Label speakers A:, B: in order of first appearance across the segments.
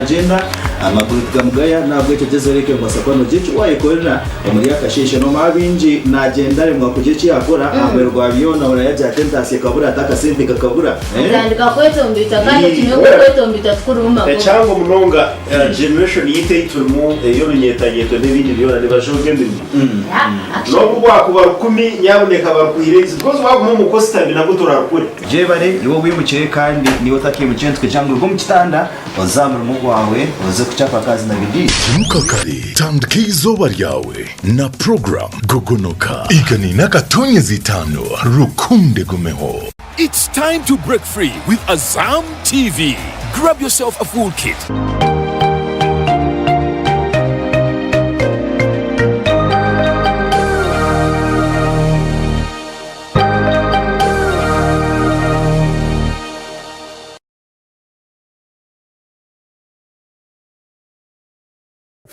A: agenda amakuru tugamugaya nabwo cyagezereke basakwano gicu wayikorera muri yakasheshe no mabinji na agenda rimwe kugici yakora amerwa biyona urayajya tentasi kabura atakasente kakabura
B: ndandika kwetombita kandi kinyo kwetombita tukuruma
C: cyangwa munonga generation yite turimo yo binyetanye to n'ibindi biyona nibashoge ndi no kuba 10 nyaboneka bakwireze twozo baguma mu kositabi nabwo turakure
A: je bare iwo wimukiye kandi niwo takiye mu cyentwe cyangwa rwo mu kitanda bazamura mu wawe uze kuchapa kazi na bidii
D: mukakari tandikizo baryawe na program gogonoka igani nakatonye zitano rukunde gumeho.
E: It's time to break free with Azam TV. Grab yourself a full kit.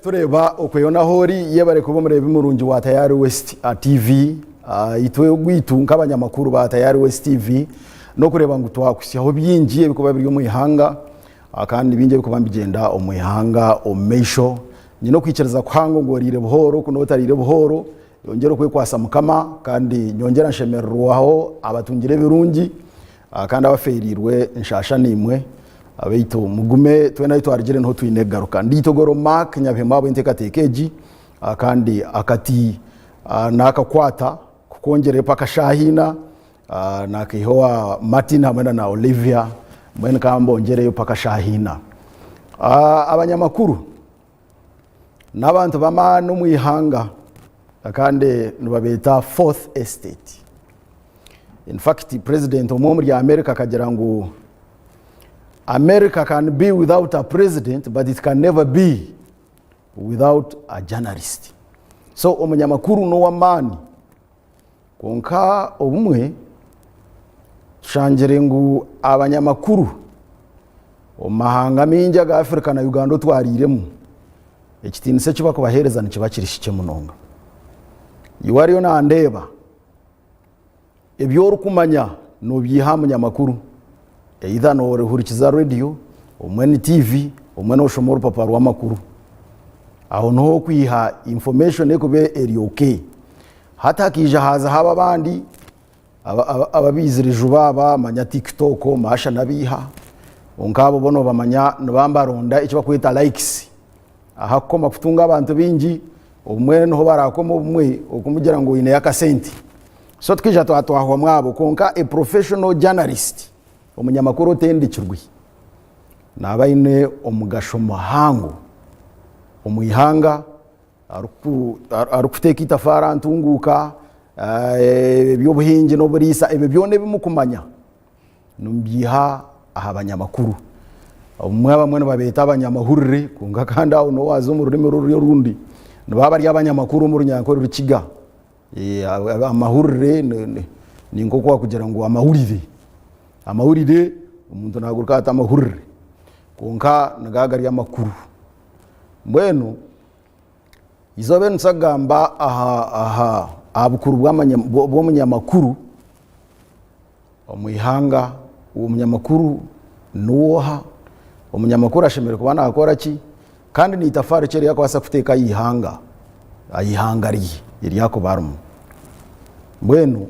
F: tureba okuyona hori yebare kubo murebe murungi wa Tayari West TV itwe gwitunka abanyamakuru ba Tayari West TV no kureba ngo twakusyaho byingiye bikuba biri mu ihanga kandi binge bikuba bigenda omuyihanga omesho nyino kwicereza kwango ngo rire buhoro kuno tarire buhoro yongera kwe kwasa mukama kandi nyongera nshemerwaho abatungire birungi kandi abaferirwe nshasha nimwe abeito mugume twena twarigire nto twinegaruka nditogoro mark nyabhema abo inteka tekeji kandi akati nakakwata kukongere paka shahina nakihoa Martin hamwe na Olivia mwene kambo ngereyo paka shahina abanyamakuru nabantu bamano mwihanga kandi nubabeta fourth estate. In fact president omumuri ya America kagira ngo America can be without a president, but it can never be without a journalist. So omunyamakuru no wamani konka obumwe shanjere ngu abanyamakuru omahanga minja ga Africa na Uganda twariremu ekitinise kiba ko bahereza ni kiba kirishike munonga yiwariyo na ndeba ebyo rukumanya no byiha munyamakuru either no hurikiza radio omweni TV omweni oshomoro papa rwa makuru aho no kwiha information ekube eri okay hata kija haza haba bandi ababizirije baba manya TikTok masha nabiha onkabo bono bamanya nbambaronda icyo bakwita likes aha koma kutunga abantu bingi omweni ho barakoma umwe okumugira ngo ine yakasenti so twija twatwaho mwabo konka a professional journalist omunyamakuru tendikirwi nabaine omugasho muhango omuyihanga arukuteka itafara ntunguka byobuhingi no burisa ebe byone bimukumanya numbiha aha abanyamakuru omwe babeta abanyamahurire kunga kandi aho no wazo mu rurimi rundi nbaba ari abanyamakuru mu runyankoro rukiga amahurire ni ngoko kugira ngo amahurire umuntu naguruka ata amahurire konka nagagari amakuru mbwenu izobe nsagamba aha abukuru bw'amunyamakuru omuyihanga umunyamakuru nuwoha omunyamakuru ashemere kubana akora ki kandi ni itafari ceri yakwasa kuteka ayihangariye iri yako barumu mbwenu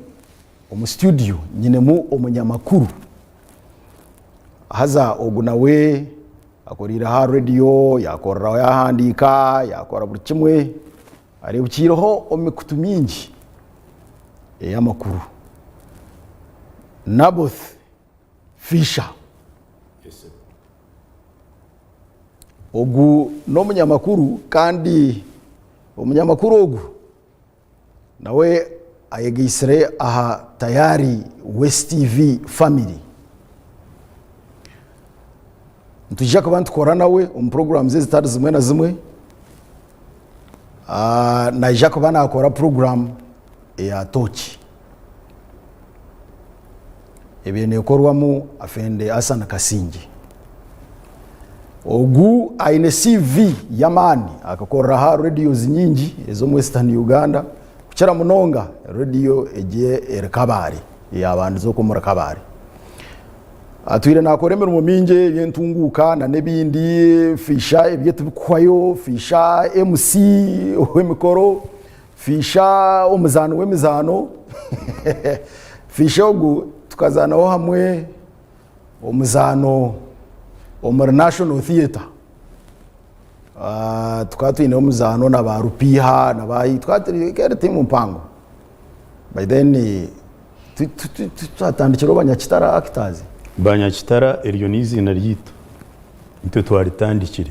F: omu studio nyine mu omunyamakuru haza ogunawe akorira ha radio yakora yahandika yakora buri kimwe ari bukiroho omikutu mingi y'amakuru Naboth Fisher ogu no munyamakuru kandi omunyamakuru ogu nawe ayegisire aha Tayari West TV family ntujja kubantu kora nawe programs zitari zimwe na zimwe na ija kubana akora program ya Tochi ebene korwamu afende Hassan Kasinji ogu aine CV yamani akakora ha radios nyingi ezo mu Western Uganda kuchara munonga radio eje erekabari ya bantu zo kumura kabari atwire nakoremera umuminge yentunguka na nebindi fisha ibye tubikwayo fisha MC w'emikoro fisha umuzano w'emizano fisha ogu tukazanaho hamwe umuzano omur National Theatre tukatwine umuzano na ba Rupiha na ba twatire timu mpango by then tutandikira abanyakitara actors
G: banyakitara eryo n'izina ryito nitwe twaritandikire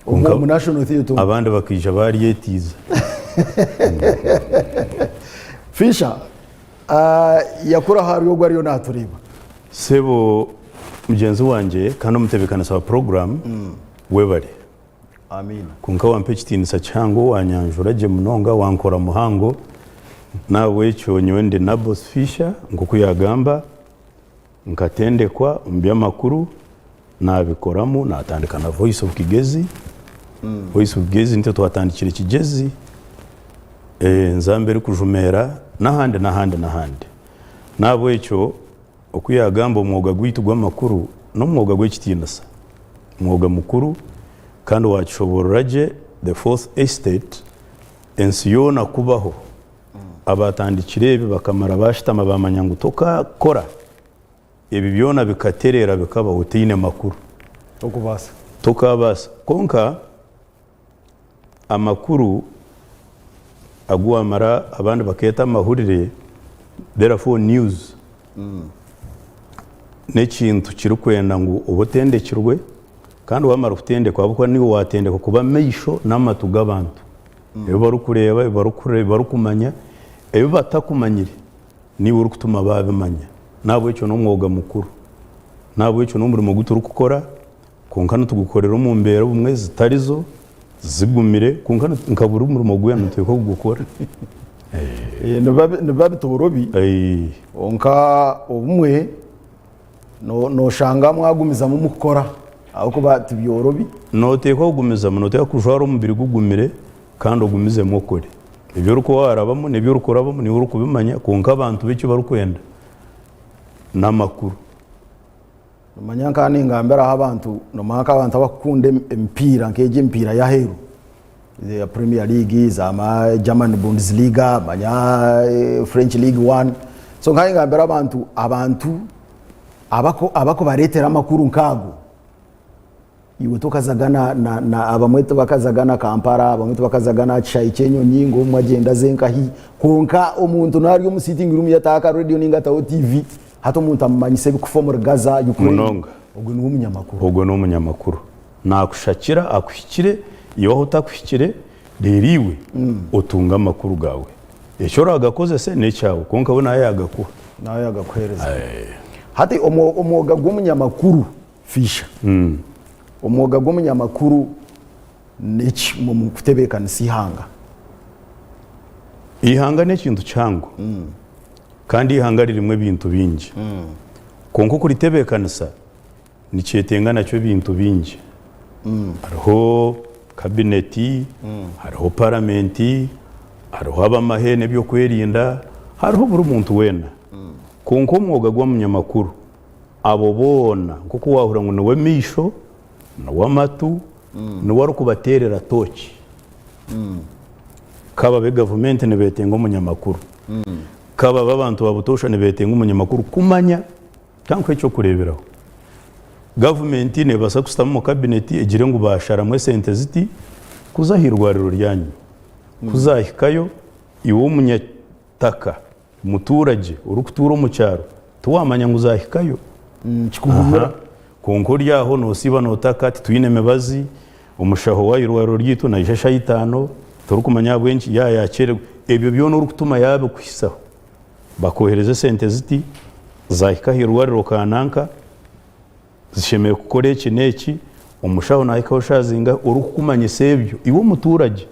F: mu National Theatre
G: abandi bakija bariyetiza
F: Fisha yakura hariyo gwariyo natureba
G: sebo mugenzi wanje kandi umutebekana sa program webare
F: amina
G: kunka wampe kitinisa cyango wanyanjura je munonga wankora muhango nawe cyonyewe ndi na boss Fisha nguko yagamba nkatendekwa mbya makuru nabikoramo natandika na Voice of Kigezi Voice of Kigezi nite twatandikira Kigezi nzambere kujumera nahande nabo icyo okuyagamba umwuga gwitu gwamakuru no mwuga gwekitinasa mwuga mukuru kandi wacyoboraje the fourth estate ensiyona kubaho abatandikire bakamara bashitama bamanyangu toka kora ibi byona bikaterera bikaba utine makuru tokabasa konka amakuru aguamara abandi baketa amahurire therefore news nekintu kirukwenda ngo ubutendekirwe kandi wamara kutendekwa abukwa niwe watendeka kuba meisho n'amatu g'abantu ebo barukureba barukumanya ebo batakumanyire niwe urukutuma babimanya nabo icyo no mwuga mukuru nabo icyo no murimo guturu gukora kunkana tugukorera mu mbere bumwe zitarizo zigumire kunkana nkabura umurimo gwena tweko gukora
F: nibabitorobi onka obumwe no shanga mwagumiza mu mukora ahoko batibyorobi
G: no teko gumiza mu noteka kujwara umubiri gugumire kandi ugumize mukore ibyo ruko warabamo nibyo rukorabamo ni uruko bimanya kunka abantu bicyo barukwenda namakuru
F: manya kandi ngambera abantu no maka abantu abakunde empira nkeje empira ya heru ya Premier League zama German Bundesliga manya French League 1 so nkai ngambera abantu abako baretera amakuru nkago iwe tukazagana na abamweto bakazagana Kampala abamweto bakazagana Chaikenyo nyingo mwagenda zenkahi konka umuntu nari yo musitingi room yataka radio ningata TV hato umuntu amanyise bikufomora Gaza
G: Ukraine
F: ubwo
G: no umunyamakuru nakushakira akwikire iyo utakwikire reriwe utunga amakuru gawe icyo ragakoze se ne cyawe konka bona yagakuha
F: nayo yagakwereza hati umwuga w'umunyamakuru Fisha umwuga w'umunyamakuru n'iki mu kutebekana sihanga
G: ihanga n'ikintu cyango kandi ihanga rimwe bintu bingi konko kuri tebekanisa ni cyetengana cyo bintu bingi hariho kabineti hariho parlamenti hariho abamahene byo kwerinda hariho buri muntu wena konko umwuga w'umunyamakuru abo bona kuko wahura ngo niwe misho na wamatu ni wari kubaterera toki kaba be government ne betenga umunyamakuru kaba babantu babutosha ne betenga umunyamakuru kumanya cyangwa cyo kureberaho government ne basa kusitama mu cabinet egire ngo bashara mwe senteziti kuzahirwariro ryanyu kuzahikayo iwo munyataka muturage urukutura mu cyaro tuwamanya ngo uzahikayo
F: kikuvumira
G: konko ryaho no siba no takati twineme bazi umushaho wayirwaro ryito na 5 turukumanya bwenci yakere ebyo byo no rukutuma yabe kwisaho bakohereze senteziti zahikahirwariro kananka zishemeye kukore kineki umushaho nahika ushazinga urukumanye sebyo iwo muturage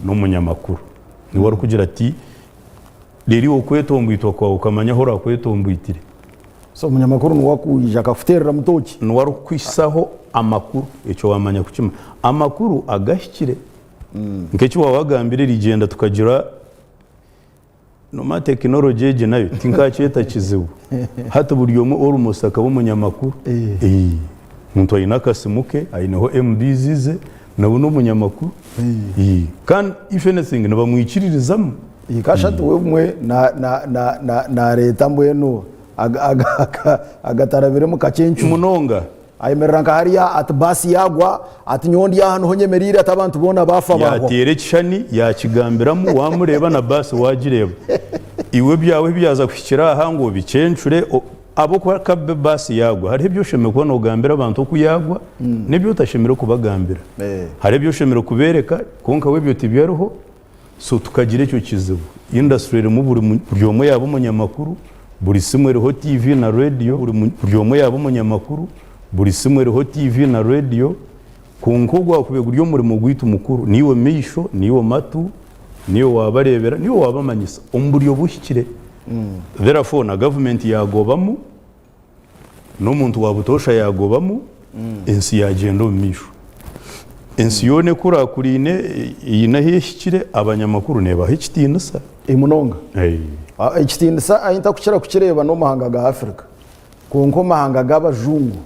G: no munyamakuru ni wari kugira ati riri okwetombuitwa kwa ukamanya hora okwetombuitire
F: so munyamakuru nuwakuyija akafuterera mutoki
G: nuwari kwisaho amakuru icyo wamanya kukima amakuru agahikire nk'icyo wawagambire rigenda tukagira noma technology je nayo tinkacheta kizibu hata buri omwe orumusaka w'umunyamakuru muntu ayina akasimuke ayineho MBs ze nabo n'umunyamakuru kandi if anything nabamwikiririzamo
F: kashatu wemwe na leta mbwenu agatarabire mu kacencu
G: munonga
F: ayemerera nka hariya ati basi yagwa ati nyondi yahantu honyemerire ati abantu bona bafa bagwa
G: yatere kishani yakigambiramo wamureba na basi wagireba iwe byawe byaza kwikira aha ngo bikencure abo kwa kabe basi yagwa hari byo sheme kubona ugambira abantu kuyagwa nibyo utashemera kubagambira hari byo shemera kubereka konka we byo tibyaroho so tukagire icyo kizibu industry mu buri omwe yabo umunyamakuru buri simwe riho TV na radio buri omwe yabo umunyamakuru buri simwe riho TV na radio kunkogwa kubega uryo murimo gwita umukuru niwe misho niwe matu niwe wabarebera niwe wabamanyisa umburyo bushyikire therefore na government yagobamo n'umuntu wabutosha yagobamo ensi yagenda mu misho ensi yone kurakurine yinahishikire abanyamakuru neba hikitinisa
F: imunonga ikitinisa ayita kukira kukireba no mahanga ga Afrika konko mahanga g'abajungu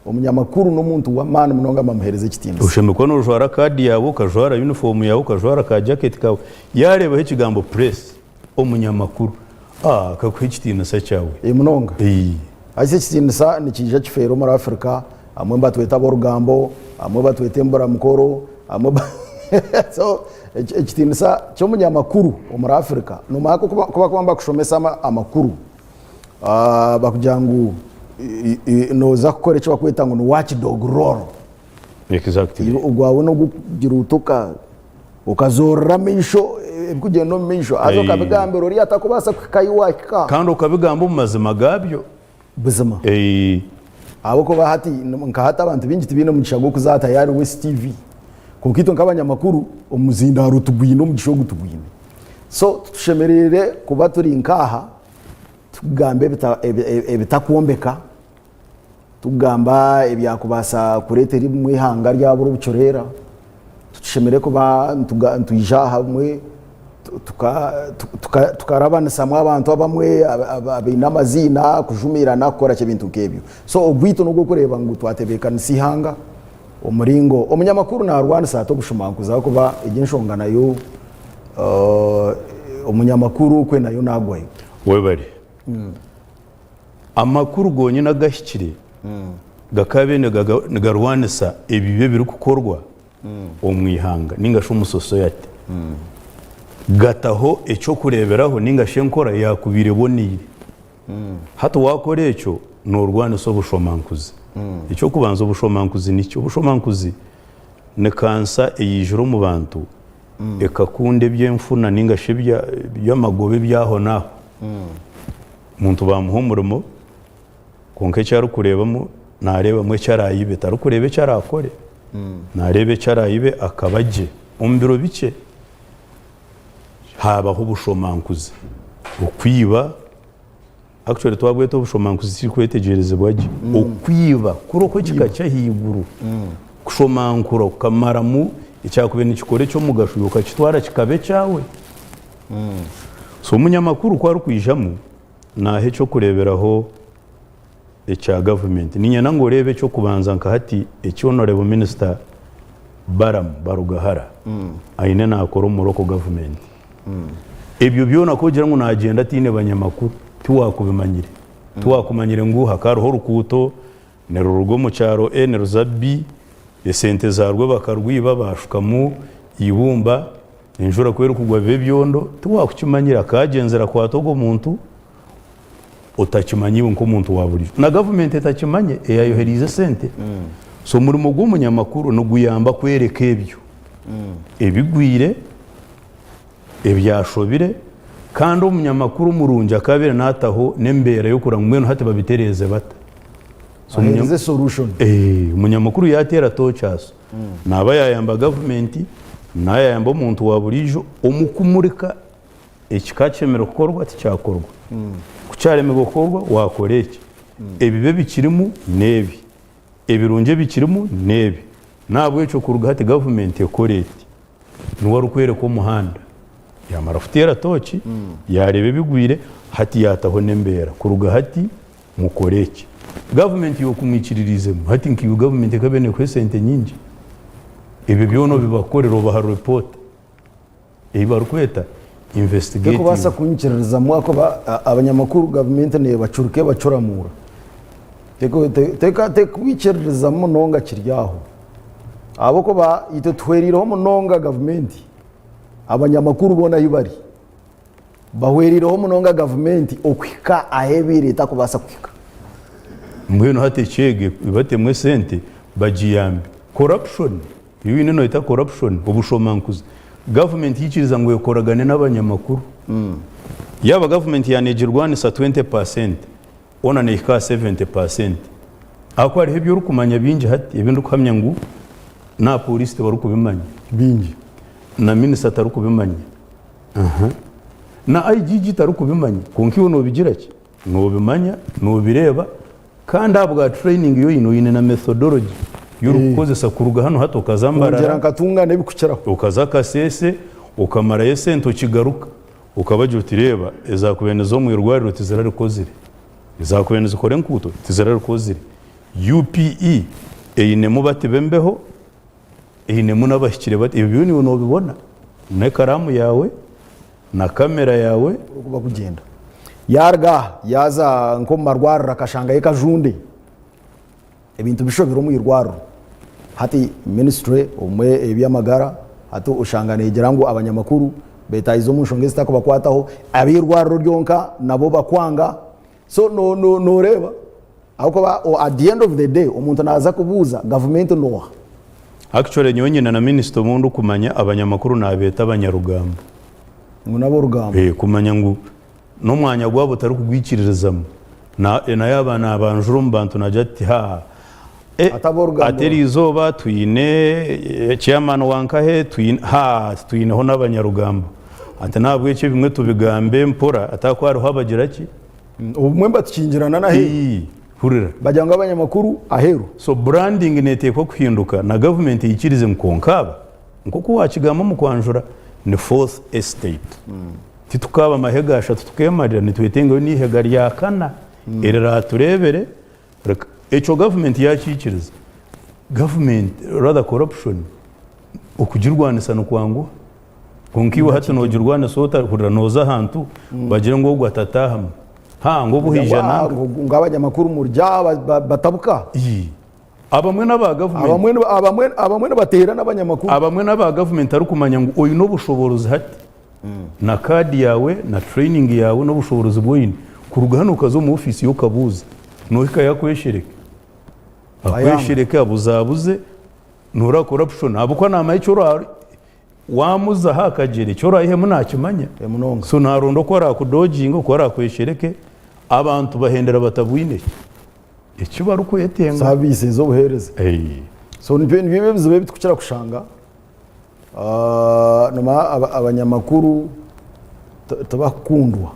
F: umunyamakuru n'umuntu wa man munonga bamuhereza ikitinisa
G: usheme ko no jwara kadi yabo kajwara uniform yabo kajwara ka jacket kawe yareba ikigambo press umunyamakuru kakwe ikitinisa cyawe
F: imunonga ase ikitinisa ni kije kifero muri Afrika amwe batweta borugambo amwe batwete mbora mukoro amwe so ikitinisa cyo munyamakuru muri Afrika no mako kuba kwamba kushomesa amakuru bakujangu noza gukora icyo bakwita ngo ni watchdog role
G: exactly
F: ugwawe no kugira utuka ukazorra misho kugenda no misho azo kabigambiro ri atakubasa kayiwaka
G: kandi ukabigamba mu mazima gabyo
F: buzima abo ko bahati nkahata abantu bingi tibine mu gishago kuzata yari West TV kukito nk'abanyamakuru umuzindaro utugwino mu gishogo utugwino so tushemerere kuba turi nkaha tugambe bitakuombeka tugamba ebyakubasa kuretera imwe hanga ryabo rubucorera tushemere kuba ntuyija hamwe tukarabana samwe abantu abamwe abinamazina kujumirana kora cyo bintu kebyo so ogwito no gukoreba ngo twatebekana sihanga umuringo umunyamakuru na Rwanda sato gushumankuza kuba iginshonga nayo umunyamakuru kwe nayo nagwaye
G: webare amakuru gonye nagashyikire gakabene garwanisa ebibe biri kukorwa omwihanga ningasho umusoso yate gataho eco kureberaho ningashe nkora yakubire bonire hato wakore eco no Rwanisa obushomankuzi icyo kubanza ubushomankuzi nicyo ubushomankuzi ne kansa eyijuru mu bantu ekakunde byemfuna ningashe byamagobe byaho naho muntu bamuhumurimo konke cyari kurebamo nareba mwe cyarayibe tarukurebe cyarakore narebe cyarayibe akabaje umbiro bice habaho ubushomankuzi ukwiba actually twabwete ubushomankuzi kiri kwetegereze bwaje ukwiba kuroko kikaca higuru kushomankura ukamaramu icyakube n'ikikore cyo mugashuka kitwara kikabe cyawe so umunyamakuru kwa rukwijamo nahe cyo kureberaho ecya government ninyana ngo rebe cyo kubanza nkahati honorable minister Barugahara ayine nakora umuroko government ebyo byona kugira ngo nagenda tine banyamakuru tuwakubimanyire tuwakumanyire nguha karoho rukuto nero rugo mu cyaro nero zabi esente zarwe bakarwiba bashukamu ibumba injura kwera kugwa bebyondo tuwakukimanyira kagenzera kwa togo muntu utakimanyiwe nko muntu waburije na government etakimanye eyayoherize sente so muri mugo munyamakuru no guyamba kwereka ebyo ebigwire ebyashobire kandi umunyamakuru murunja akabere nataho nembera yo kuramwe hate babitereze bata
F: so munyeze solution
G: umunyamakuru yatera tochaso naba yayamba government nayayamba umuntu waburijo umukumurika ekikacemera gukorwa ticyakorwa kucyareme gukorwa wakoreke ebibe bikirimu nebi ebirunje bikirimu nebi nabwo cyo kuruga hate government ekorete nuwa rukwere ko muhanda yamara futera toki yarebe bigwire hati yataho nembera kuruga hati mukoreke government yo kumwikiririzemo hati nkiyo government kabene kwesente nyingi ibi byono bibakorero baha report barukweta investigating
F: ko basa kunyikiriza mwako abanyamakuru government ne bacuruke bacuramura teka kwikiriza munonga kiryaho abo ko ba ite tweriraho munonga government abanyamakuru bona yibari bahweriraho munonga government okwika ahebire takubasa kwika
G: mbweno hate chege batemwe sente bajiyambe corruption ibintu no ita corruption ubushomankuzi government yikiriza ngo yokoragane n'abanyamakuru yaba government yanegirwa ni 20% ona ne ka 70% ako ari hebyo rukumanya bingi hati ibintu kuhamya ngo na police bari kubimanya
F: bingi
G: na minister taru kubimanya na IGG taru kubimanya konki wono bigira ki no bimanya no bireba kandi abwa training yo ino yine na methodology y'urukozesa kuruga hano hato kazambara
F: ngera nkatunga nebikuceraho
G: ukazaka sese ukamara yesento kigaruka ukabaje utireba ezakubenezo mu irwariro tizarari kozire ezakubeneza kore nkuto tizarari kozire UPE eyine mubati bembeho eyine munabashikire bati ibyo ni wono bibona na karamu yawe na kamera yawe
F: kuba kugenda yarga yaza nko marwarira kashanga yekajunde ebintu bishobero mu irwaro hati ministry umwe ebyamagara hati ushanganegera ngo abanyamakuru beta izo munshonge zitako bakwataho abirwaro ryonka nabo bakwanga so no reba ako ba at the end of the day umuntu naza kubuza government no
G: actually nyonyine na minister mundu kumanya abanyamakuru nabeta abanyarugamba
F: ngo nabo rugamba
G: kumanya ngo no mwanya gwabo tari kugwikirizamo na yabana abanjuru mbantu najati ha ateri izoba tuyine chairman wankahe tuyine ho n'abanyarugamba ati nabwo icyo bimwe tubigambe mpora atakwari habagira ki
F: ubumwe batukingirana na he
G: hurira
F: bajyanga abanyamakuru aheru
G: so branding neteko kuhinduka na government yikirize mkonkaba nkoko wakigamba mu kwanjura ni fourth estate titukaba mahegasha tutukemarira nitwetenga ni hega ryakana erera turebere echo government yakikiriza government rather corruption okugirwanisa no kwangu konkiwa hatu no girwana sota hurira noza hantu bagira ngo gwatataha ngo buhijana
F: ngabajya makuru murya batabuka
G: abamwe n'aba government
F: abamwe batera n'abanyamakuru
G: abamwe n'aba government ari kumanya ngo oyi no bushoborozi hati na kadi yawe na training yawe no bushoborozi bwoyine kuruga hano kazo mu office yo kabuza no yakweshereka akweshereka abuzabuze nura corruption abuko nama icyo wamuza hakagere cyo rahe munakimanya so narondo ko rakudojingo ko rakweshereke abantu bahendera batabwine icyo baruko yetenga
F: service zo buhereze so nibe bizobe bitukira kushanga noma abanyamakuru tabakundwa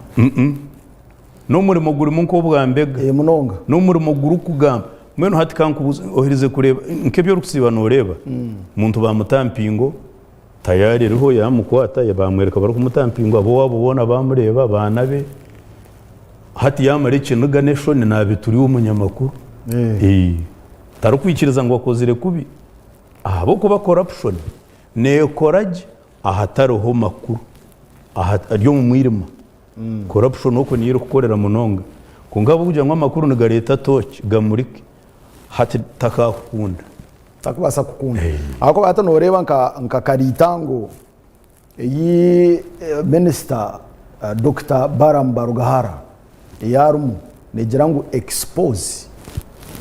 G: no muri muguru munko bwambega
F: munonga
G: no muri muguru kugamba mweno hati kankubuza ohirize kureba nkebyo rukusiba noreba muntu bamutampingo tayari riho yamukwata yabamwereka bari kumutampingo abo wabona bamureba banabe hati yamareke nuga nation nabituri umunyamakuru tarukwikiriza ngo akozire kubi abo kuba corruption ne courage ahataroho makuru ryo mu mwirima corruption uko niyo gukorera munonga kungabo kujya ngo makuru ni gareta tochi gamurike hati takakunda
F: takubasa kukunda ako bata noreba nka karitango iyi minister Dr. Baramba Rugahara yarumu negira ngo expose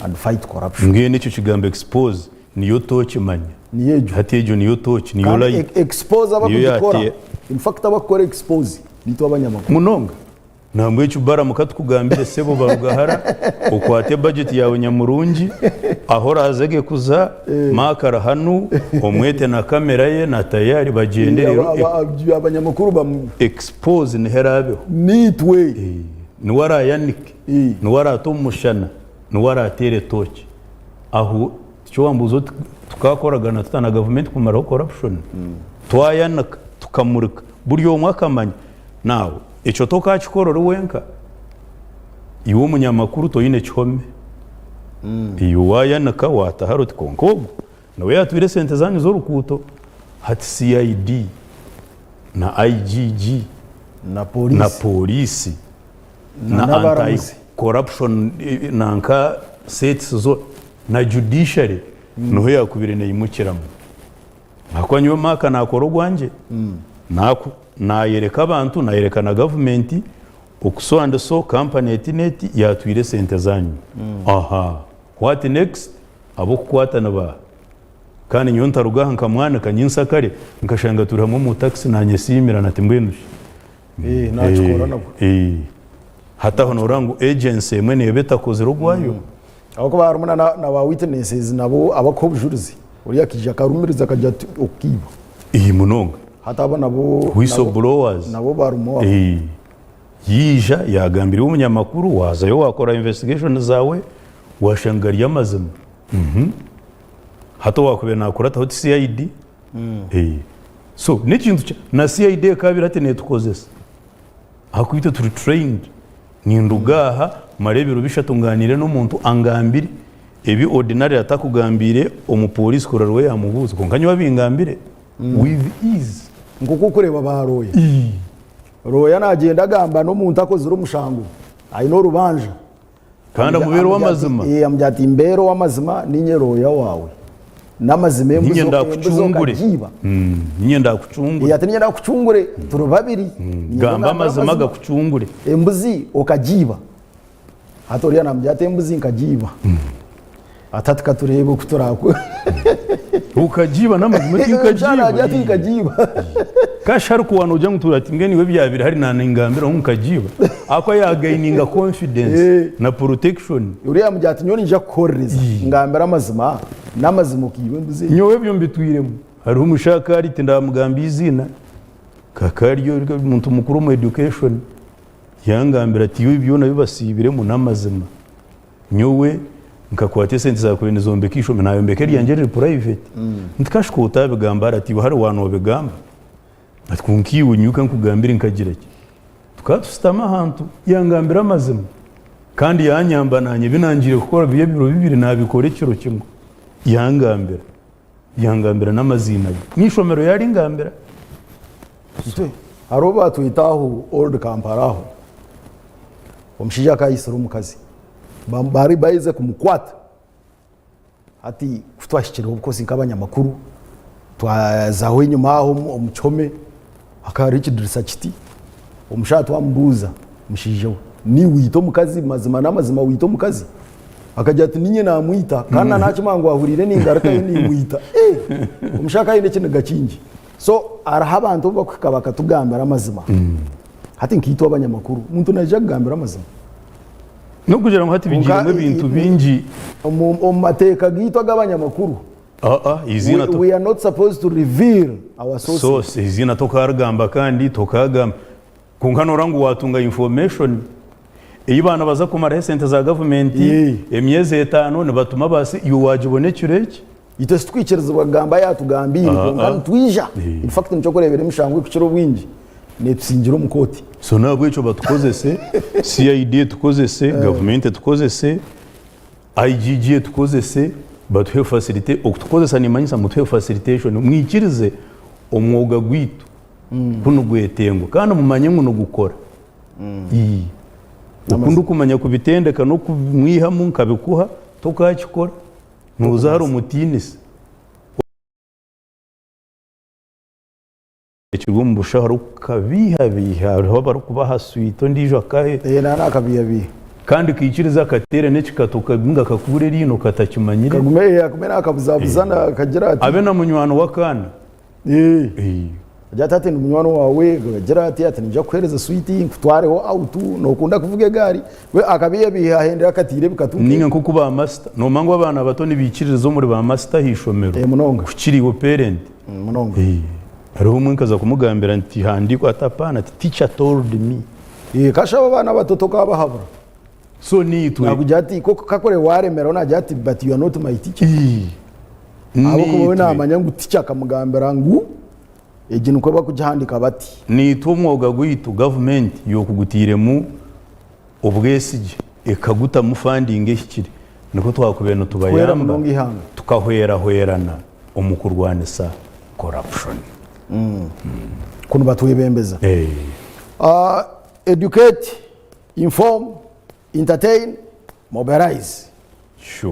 F: and fight corruption
G: ngiye nicyo kigambo expose niyo tochi manya
F: niyejo
G: hatejo niyo tochi niyo like
F: expose abakora in fact abakora expose nito abanyamakuru
G: munonga nambwe cyo baramuka tukugambire sebo barugahara ukwate budget yawe nyamurungi aho razege kuza makara hanu omwete na kamera ye na tayari bagenderero
F: abanyamakuru bam
G: expose ni herabe
F: nitwe
G: ni wara yanike ni wara tumushana ni wara tere tochi aho cyo wambuzo tukakoragana tutana government kumara corruption twayanaka tukamurika buri omwe akamanya nawe ekyo tokakikorora wenka iwe omunyamakuru toyine kihome iyo wayanaka wataha roti konka ogwo nawe yatwire sente zanyu z'orukuuto hati CID na IGG na polisi na anti-corruption nanka sets zo na judiciary noho yakubire neyimukiramu nakwa nyo maka nakora ogwanje nayereka abantu nayereka na government okuso and so company etinet yatwire sente zanyu aha what next abo kukwata naba kandi nyo ntarugaha nkamwana kanyinsa kare nkashanga turi hamwe mu taxi nanyesimira nati mbwenushi
F: nakikora nabo
G: hata hono rangu agency mwene betakoze rugwayo
F: aho ko barumuna na ba witnesses nabo abakobujurizi uriya kija karumiriza kajya okiba
G: munonga
F: hata abo nabo
G: whistleblowers
F: nabo barumo
G: yija yagambira umunyamakuru waza yo wakora investigation zawe washangariya amazima hata wakubera nakora taho CID so n'ikintu na CID kabira ate netukozesa hakubita turi trained nindugaha marebero bishatunganire n'umuntu angambire ebi ordinary atakugambire umupolisi korarwe yamubuza konkanye babingambire with ease
F: nguko kureba baroye roya nagenda gamba n'umuntu akoze urumushango ayino rubanja
G: kandi mubero w'amazima
F: ambyati imbero w'amazima ninye roya wawe n'amazima
G: embuzo ndakucungure ninye ndakucungure
F: yati ninye ndakucungure turu babiri
G: gamba amazima gakucungure
F: embuzi okajiba hatoriya nambyati embuzi nkajiba atatika turebe kuturako
G: ukajiba n'amazima
F: tinkajiba
G: kashari kuwano ujya nguturati ngeni we byabiri hari naningambira nkukajiba ako yagaininga confidence na protection
F: uriya mbyati nyoni nja koreza ngambira amazima n'amazima kiwe mbuze
G: nyowe byo mbitwiremo hari umushakari tindamugambi izina kakaryo umuntu mukuru mu education yangambira ati yo ibyo nabibasibiremo n'amazima nyowe nkakwate sente za kwene zombekisho nayo mbekeri yanjere private ntikashikuta bigambara ati hari wano bigamba atkunkiwe nyuka nkugambira nkagira ki tukatusitama ahantu yangambira amazima kandi yanyambananye binangire gukora biye biro bibiri nabikore kiro kimwe yangambira n'amazina n'ishomero yari ngambira
F: haroba tuyitaho old kamparaho omushija kayisoro mukazi bari bayize kumukwata ati kutwashikira ubukozi nk'abanyamakuru twazaho inyuma aho umuchome akari kidirisa kiti omushatu wamubuza mushije ni wito mukazi mazima n'amazima wito mukazi akajya ati ninye namwita kana nakimango ahurire n'ingaruka ni wita umushaka yine kintu gakingi so araha abantu bakaba tugambira amazima hati nkitwa abanyamakuru umuntu naje kugambira amazima
G: no kugira ngo hati bigirwe ibintu bingi
F: mateka gitwa g'abanyamakuru
G: izina
F: we are not supposed to reveal our sources
G: izina tokaragamba kandi tokagamba kunkanora ngo watunga information iyo bana baza kumara sente za government emyeze 5 ne batuma basi iyo wajibonekireke
F: ito twikiriza bagamba yatugambira ngo twija in fact nico kurebera imishangwe kuciro bwingi ne tusingira umukoti
G: so nabwo ico batukozese CID tukozese government tukozese IGG tukozese batuhe facilité okutukozesa nimanyisa mutuhe facilitation mwikirize omwoga gwitu kuno gwetengo kandi mumanye muno gukora ukundu kumanya kubitendeka no kumwihamu nkabikuha tokakikora ntuzara umutinisi ekirwo mu bushahara ukabihabiha aho bari kubaha swito ndijo akahe
F: nakabihabiha
G: kandi kikiriza katere nekikatuka binga kakubure rino katakimanyire
F: kumena akabuzabuzana kagira ati
G: abe na munywano wakana
F: ajata ati munywano wawe gagira ati nija kwereza switi nkutwareho autu nokunda kuvuga gari we akabihabiha hendera katire bikatuka
G: ninga nko kuba master no mango abana bato nibikirizo muri ba master hishomero
F: munonga
G: kukiriwo parent
F: munonga
G: hariho umwe nkaza kumugambira nti handiko atapana ati teacher told me
F: kasha abana batoto kabahabura
G: so nitwe
F: nakugira ati koko kakore waremera unagira ati but you are not my teacher abo kubawe namanya ngo teacher kamugambira ngo ikintu ko bakugihandika bati
G: nitwo umwuga gwitu government yokugutiremu ubwesige ekaguta mu funding ekiri niko twakubena tubayamba tukahwera umukurwanisa corruption
F: kuno batwebembeza educate, inform, entertain, mobilize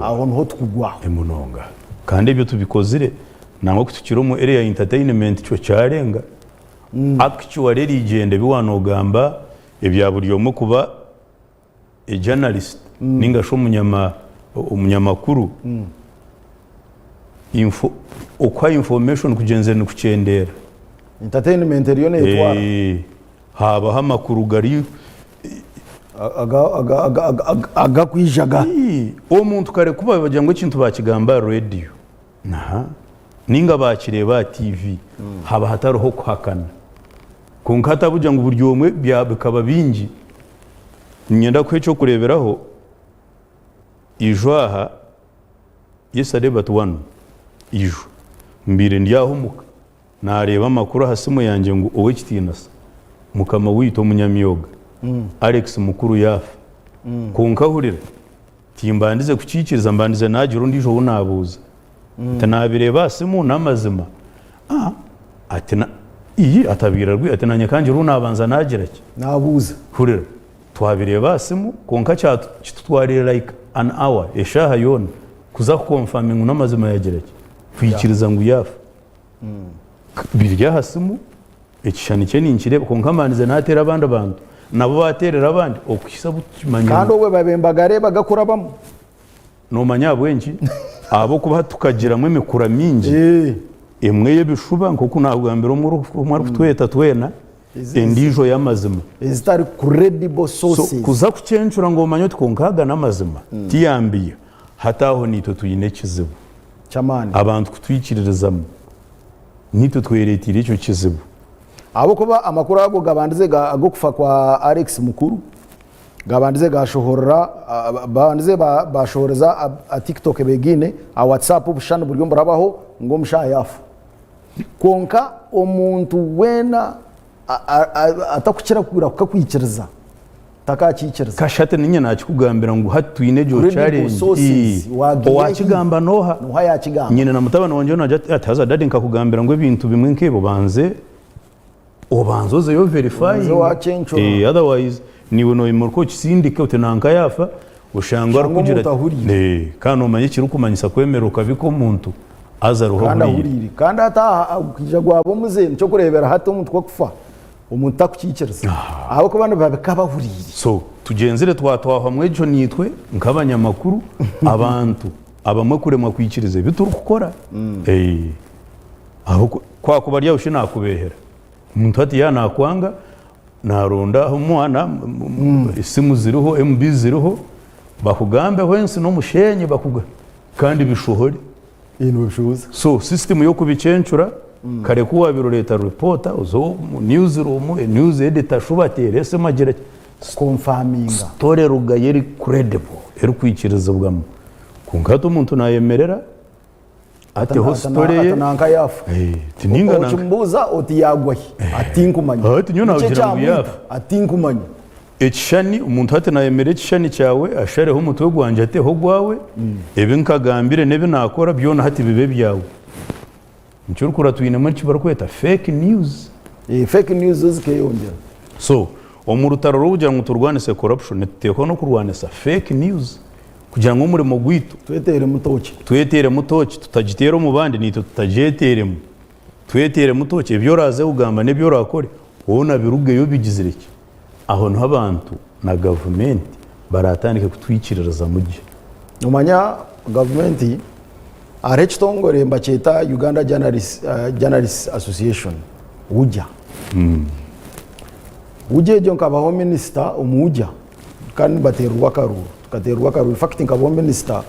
F: aho niho tukugwaho
G: emunonga kandi ibyo tubikozire nangwa kutukira mu area entertainment cyo cyarenga actually rigende biwanogamba ebya buri yomo kuba a journalist ninga sho umunyamakuru info okwa information kugenze ni kucendera
F: entertainment riyo netwara
G: haba hamakuru gari
F: aga kwijaga
G: omuntu kare kuba bagira ngo ikintu bakigamba radio naha ninga bakireba TV haba hataroho kuhakana kunkata bugira ngo buryo omwe byabikaba bingi nyenda kwecho kureberaho ijwaha yesade batwana ijo mbire ndyaho muka nareba makuru hasimu yanjye ngo owe kitinasa mukama wito munyamyoga Alex mukuru yafa kunkahurira timbandize kucikiriza mbandize nagira undi jo unabuza tanabireba simu namazima atina iyi atabira rwi atinanye kanje runabanza nagira ki
F: nabuza
G: hurira twabireba simu konka cyatutwarira like an hour eshaha yona kuza confirming namazima yagira ki kwikiriza ngo yafa birya hasimu ekishani cye ninkireba konka mandize natera abandi abantu nabo baterera abandi okisa butumanya
F: kandi owe babembagare bagakurabamo
G: no manyabwenji abo kuba tukagira mwe mikura mingi emwe yebishuba nko kunagambira umuru kutweta twena endijo y'amazima
F: izitari credible sources
G: kuza kucencura ngo manyo tkonkaga n'amazima tiyambiye hataho nito tuyine kizibu
F: chamani
G: abantu kutwikiririzamo nito tweretire icyo kizibu
F: abo kuba amakuru ago gabandize ago kufa kwa Alex mukuru gabandize gashohora bandize bashoreza a TikTok begine a WhatsApp bushana buryo mbarabaho ngo mshayafu konka omuntu wena atakukira kugura kukakwikiriza takakikiriza
G: kashate ninye nakikugambira ngo hatwine jo challenge wakigamba noha
F: yakigamba
G: nyine na mutabana wanje no ataza dadi nkakugambira ngo ibintu bimwe nkebo banze obanzoze yo verify otherwise niwe no imurko kisindika utenanka yafa ushangwa kugira kandi umanye kirukumanyisa kwemeruka biko muntu aza ruho
F: kandi ata kujya gwabo muze cyo kurebera hato umuntu ko kufa umuntu takukikiriza abo ko bana babikabahurire
G: so tugenzere twatwaha mwejo nitwe nk'abanyamakuru abantu abamwe kuremwa kwikiriza bituru gukora aho kwa kubarya ushina kubehera umuntu ati yanakwanga naronda umwana isimu ziriho MB ziriho bakugambe wensi no mushenye bakuga kandi bishohore
F: ino bishuza
G: so system yo kubicencura kare kuwa biro leta reporter uzo newsroom news editor shubatere se magira
F: confirminga
G: story rugayeri credible eri kwikiriza bwamo kungato umuntu nayemerera ate hostore
F: atananka yafu
G: tininga
F: nanka chumbuza oti yagwa atinkumanya
G: ati nyona ugira ngo yafu
F: atinkumanya
G: ekishani umuntu ate nayemere ekishani cyawe ashareho umutwe gwanje ate ho gwawe ebe nkagambire nebe nakora byona hati bibe byawe ncyurukura tuyine manchi barakweta fake news
F: fake news zikeyongera
G: so omurutaro rugira ngo turwanise corruption neteko no kurwanisa fake news kugira ngo umurimo gwitu twetere mutoki tutagitera mu bandi nito tutajeteremo twetere mutoki ibyo raze ugamba nebyo rakore wona biruge yo bigizireke aho no abantu na government baratandika kutwikiririza mujye
F: umanya government arechitongore mbacheta Uganda Journalists Association ujya uje jo nkabaho minister umuja kandi baterwa karuru tukaterwa karuru fact nkabaho minister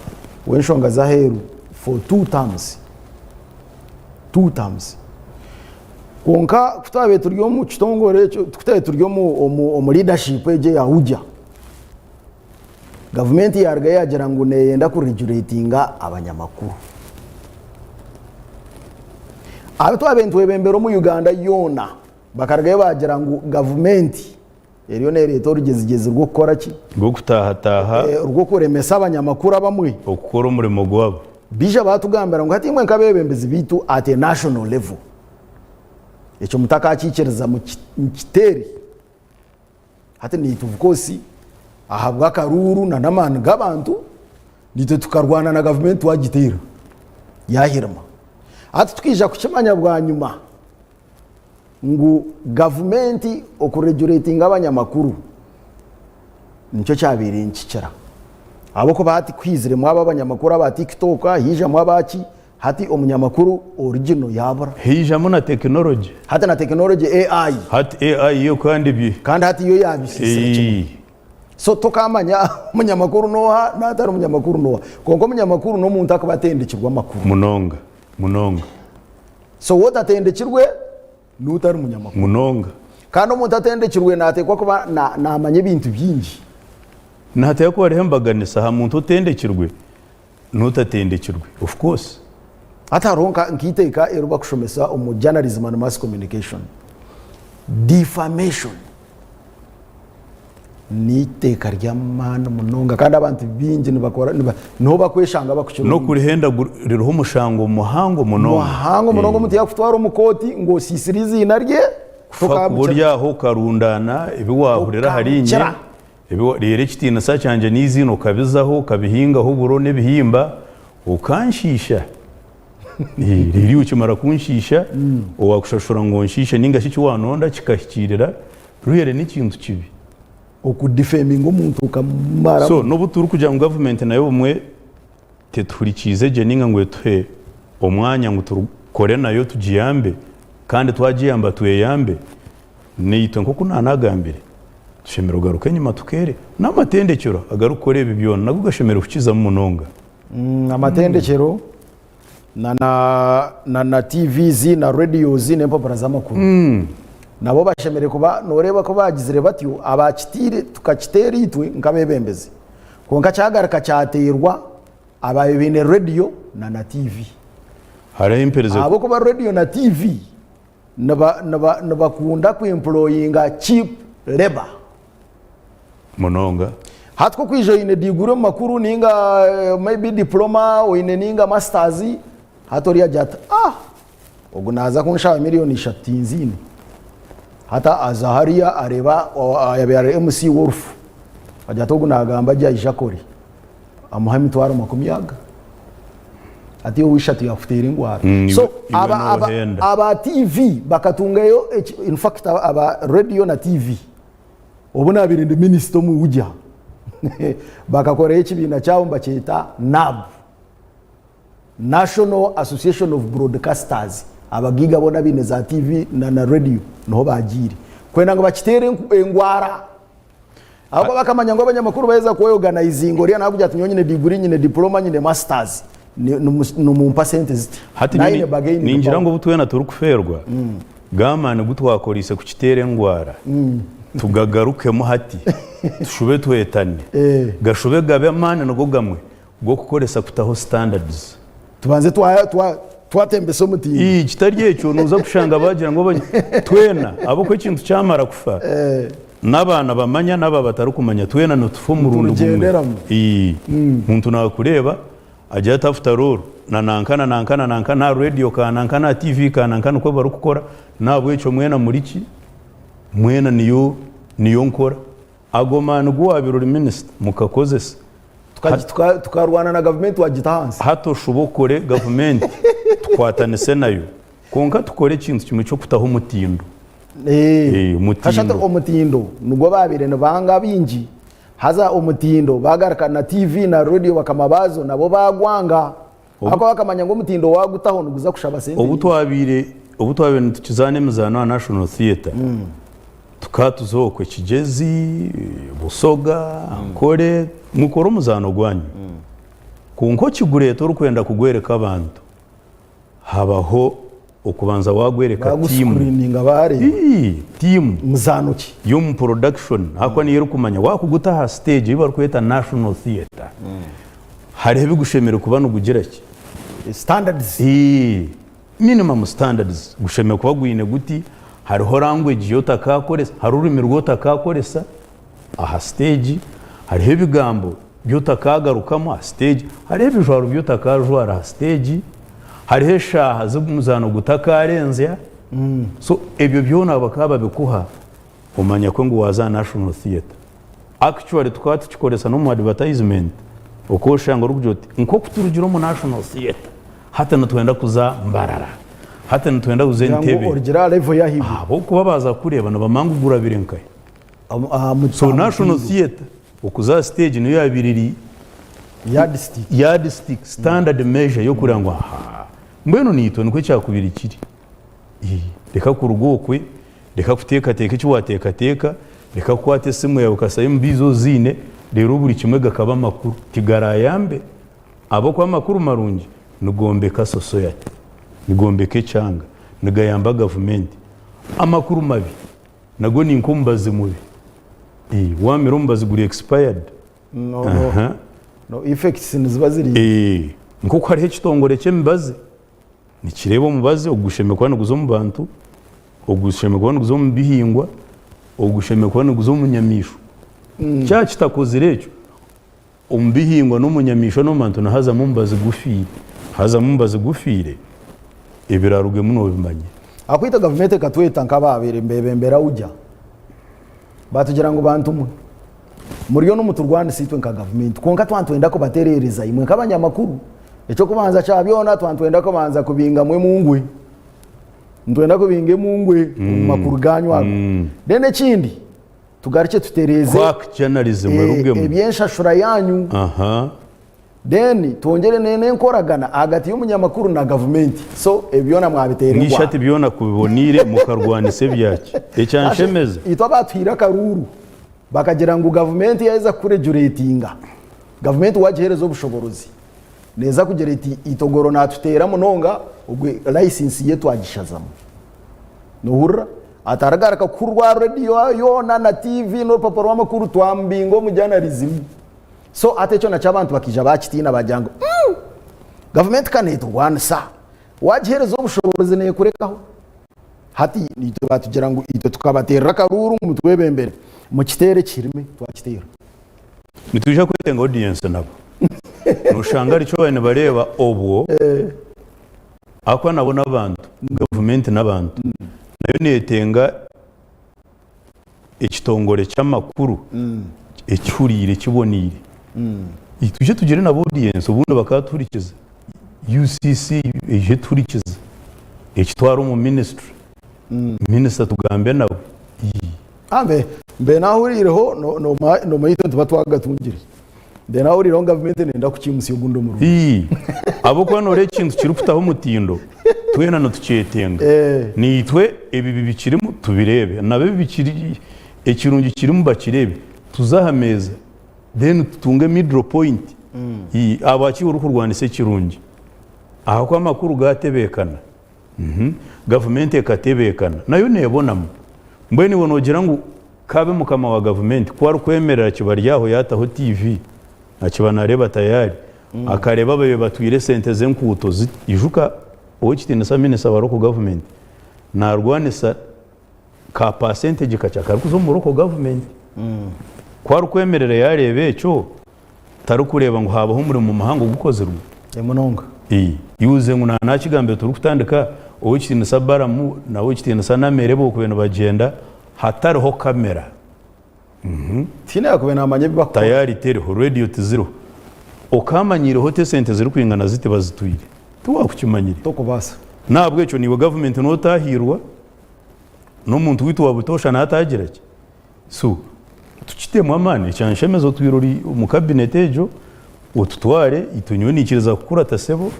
F: wenshonga zaheru for 2 terms konka kutabe turyo mu kitongore kutabe turyo mu leadership eje ya ujya government yarga yagira ngo neyenda ku regulatinga abanyamakuru abantu abentu webembero mu Uganda yona bakaragaye bagira ngo government eriyo ne leta urugezigeze rwo gukora ki
G: rwo gutahataha
F: rwo kuremesa abanyamakuru abamwe
G: okukora umurimo gwabo
F: bija batugambira ngo hatimwe nkabebembezi bitu at a national level icyo mutakakikereza mu kiteri hati ni tuvukosi ahabwa karuru na namana gabantu nite tukarwana na government wagitera yahirama ati tukija kukimanya bwa nyuma ngo government okuregulating abanyamakuru nicyo cyabiri nkikira abo ko bahati kwizire mwaba abanyamakuru aba TikTok hija mwabaki hati umunyamakuru original yabura
G: hijamo na technology
F: hati na technology AI
G: hati AI yo kandi
F: hati yo yabisise so tokamanya umunyamakuru noha natari umunyamakuru noha konko umunyamakuru no muntu akabatendekirwa makuru
G: munonga
F: so wote atendekirwe n'utari umunyamakuru
G: munonga
F: kandi umuntu atendekirwe natekwa kuba namanye ibintu byinshi
G: nateye ko barihembaganisa ha muntu utendekirwe n'utatendekirwe of course
F: ataronka nkiteka eruba kushomesa umu journalism and mass communication defamation ni teka ry'amana munonga kandi abantu bingi nibakora no bakweshanga bakukiro
G: no kurihenda riruho umushango muhango munonga
F: muti yakutwara umukoti ngo sisirizi narye
G: burya ho karundana ibiwahurira harinye rero kitina sa cyanje nizino kabizaho kabihingaho buro nebihimba ukanshisha riri ukimara kunshisha wakushashura ngo nshishe ningashiki wanonda kikahikirira ruhere n'ikintu kibi
F: okudefaming umuntu ukamara
G: so no buturu kujya mu government nayo bumwe teturikize je ninga ngo twe omwanya ngo turukore nayo tujiyambe kandi twajiyamba tuyambe niyitwe nko kunanagambire shemero garuke nyuma tukere n'amatendekero agarukore ibi byona nago gashemero kukiza mu munonga
F: amatendekero na TVs na radios n'empapuro z'amakuru nabo bashemere kuba noreba ko bagizire batyo abakitire tukakitera itwe nkabebembeze konka cyagaraka cyaterwa abayebene radio na TV
G: hari impereze
F: abo ko ba radio na TV nabakunda ku employinga cheap labor
G: munonga
F: hatko kwijo ine digure makuru ninga maybe diploma o ine ninga masters hatoriya jata ubwo naza kunsha miliyoni 30 hata azaharia areba yabere MC Wolf ajata ubwo nagamba ajya ijakori amuhami twaro makumyaga ati wishati yafutira ingwara so aba TV bakatungayo in fact aba radio na TV ubu nabirinde minister mu ujya bakakoreye ikibina cyabo mbakita NAB National Association of Broadcasters abagiga bona bine za TV na radio no bagiri kwenda ngo bakitere engwara abo bakamanya ngo abanyamakuru beza ko organizing ori na kujya tunyonyine degree nyine diploma nyine masters no mu percentage
G: hati ninjira ngo butwe na turi kuferwa gamane gutwakorise ku kitere engwara tugagarukemo hati tushube twetane gashube gabe mane no gogamwe go kukoresa kutaho standards
F: tubanze twatembese umuti
G: kitariye cyo nuza kushanga bagira ngo twena abo ko ikintu cyamara kufa nabana bamanya naba batarukumanya twena no tufu mu rundu gumwe muntu nakureba ajya tafuta roro nankana radio nankana TV nankana uko barukukora nabo icyo mwena muriki mwena niyo nkora agomana gwabirura minister mukakozesa
F: tukarwana na government wagita hansi
G: hato shubokore government twatanise nayo konka tukore ikintu kimwe cyo kutaho umutindo
F: hashata umutindo nubwo babirene banga bingi haza umutindo bagaraka na TV na radio bakamabazo nabo bagwanga ako bakamanya ngo umutindo wagutaho nuguza kushaba sente
G: ubu twabire tukizane muzana wa National Theatre tukatuzokwe kigezi busoga kore mukoro muzano gwanyu kunko kigureto rukwenda kugwereka abantu habaho ukubanza wagwereka team
F: muzanuki
G: yum production akwa niyo kumanya wakuguta ha stage iba rukweta National Theatre hari bigushemera kubana ugugira ki
F: standards
G: minimum standards gusheme kuba gwine guti hariho language yotakakoresa hari ururimi rwotakakoresa aha stage hariho ibigambo byotakagarukamwo aha stage hariho ibijwaro byotakajwara aha stage hariho shaha z'umuzano gutakarenze so ebyo byona bakaba bikuha umanya ko ngo waza National Theatre actually tukaba tukikoresa no mu advertisement uko shanga rugjote nko kuturugiro mu National Theatre hata natwenda kuza Mbarara hata natwenda kuza Entebbe
F: original level ya hibi
G: bo kuba baza kureba no bamangugura birenkaye so National Theatre ukuza stage niyo yabiriri yardstick standard measure yo kurangwa mbeno nito niko cyakubira ikiri reka kurugokwe reka kuteka teka cyo wateka teka reka kwate simu yawe ukasaye mbizo zine rero buri kimwe gakaba makuru tigara yambe abo kwa makuru marungi nugombe ka society nugombe ke cyanga nugayamba government amakuru mabi nago ni nkumbazi mubi wamiro mbazi guri expired
F: no effects niziba ziri
G: nkuko hari kitongore cyembaze nikirebo mubaze ugusheme kwa nuguzo mu bantu ugusheme kwa nuguzo mu bihingwa ugusheme kwa nuguzo mu nyamisho cya kitakozirecho umbihingwa no munyamisho no mantu nahaza mumbaze gufire haza mumbaze gufire ibiraruge muno bimanye
F: akwita government katweta nkababere mbebembera ujya batugira ngo bantu muriyo no muturwanda sitwe nka government konka twantwenda ko baterereza imwe kabanyamakuru echo kubanza chabyona twantwenda ko banza kubinga mwe mungwe ntwenda kubinge mungwe makuru ganywa dene kindi tugarike tutereze
G: quack journalism rugemo
F: ebyensha yanyu then tongere nene nkoragana hagati y'umunyamakuru na government so ebyona mwabiterwa
G: nishati byona kubibonire mukarwanise byaki ecyanshemeza
F: ito batwira karuru bakagira ngo government yaiza kuregulatinga government wajeherezo bushoborozi neza kugera iti itogoro natutera munonga ubwe license yetu agishazamo nuhura ataragaraka kurwa radio yona na TV no paparo w'amakuru twambingo mu journalism so atecho na chabantu bakija bakitina bajango government kaneto wansa wajeherezo bushoborozi ne kurekaho hati nito batugira ngo ito tukabatera karuru mutwebembere mu kitere kirime twakitera
G: nituje kwetenga audience nabo nushangari cyo bane bareba obwo akwa nabona abantu government n'abantu nayo netenga ekitongore cy'amakuru ecyurire kibonire ituje tugire na audience ubundi bakaturikiza UCC eje turikiza ekitwaro mu ministry minister tugambe nabo mbe nahurireho no mayito tubatwagatungire de nahurireho government nenda kukimusi yogundo mu rugo abo kwa nore kintu kiruputaho mutindo twena no tucetenga nitwe ebi bibikirimo tubirebe nabe bibikiri ekirungi kirimo bakirebe tuzahameza then tutunge middle point abaki uruko rwanise kirungi aho kwa makuru gatebekana government ekatebekana nayo nebonamo mbweni wonogira ngo kabe mukama wa government kwa rukwemerera kibaryaho yataho TV akibana reba tayari akareba babe batwire sente zenkuto ijuka okitina saminesa baroko government na rwanisa ka percentage kachaka kuzo mu roko government kwa rukwemerera yarebe cyo tarukureba ngo habaho muri mu mahanga gukozerwa
F: emunonga
G: yuze ngo na kigambe turi kutandika okitina sabaramu na okitina sanamere bo kubena bagenda hatariho kamera
F: tina yakubena amanye bako
G: tayari teriho radio tiziro okamanyire hote sente ziri kwingana zite bazitwire tuwakukimanyire
F: toko basa
G: nabwo cyo niwe government no tahirwa no muntu witu wabutosha natagira ki so tukitemo amane cyanshemezo twirori mu cabinet ejo ututware itunyunikiriza kukura tasebo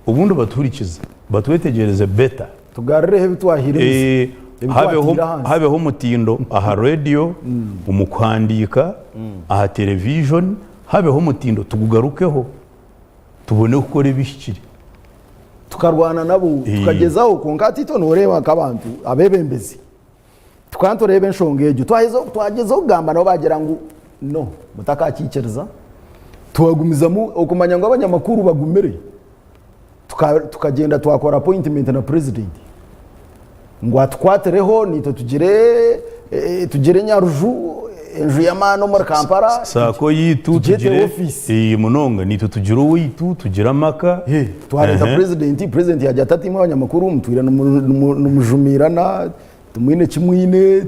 G: ubundi baturikiza batwetegereze beta
F: tugarire bitwahire
G: habeho mutindo aha radio umukwandika aha television habeho mutindo tugugarukeho tubone gukora ibishikiri
F: tukarwana nabo tukagezaho konkati to noreba kabantu abebembezi twantorebe nshongejo twagezaho gamba nabo bagira ngo no mutakakikiriza tuwagumizamo okumanya ngo abanyamakuru bagumere tukagenda twakora appointment na president ngo atwatereho nito tugire Nyaruju enju y'amano muri Kampala
G: sako yitu tugire iyi munonga nito tugira uwitu tugira maka
F: twareta president yajya tatima abanyamakuru mutwira numujumirana tumwine kimwine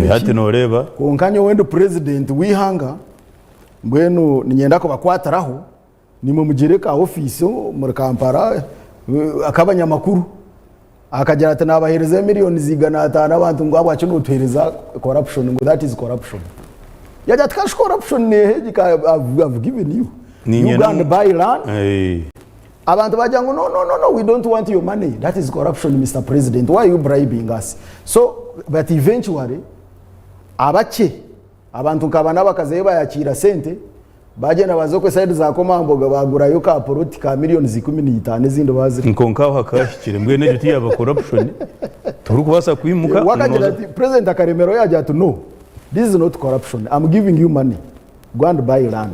G: hati noreba
F: konkanya wendo president wihanga mbwenu ninyenda ko bakwataraho nimwe mugereka office muri Kampala akabanyamakuru akagira ati nabahereza miliyoni zigana atana abantu ngo abwacu n'utuhereza corruption ngo that is corruption yajya tkash corruption ne I've given you Uganda buy land abantu bajya ngo no we don't want your money that is corruption Mr. President why are you bribing us so but eventually abache abantu kabana bakaze bayakira sente bagena bazokwe side za komamboga bagurayo ka poloti ka miliyoni 15 zindi baziri
G: nkonkaho hakashikire mbwe neje tiyaba corruption turi kubasa kwimuka
F: wakagira ati president akaremero yajya to no this is not corruption I'm giving you money go and buy land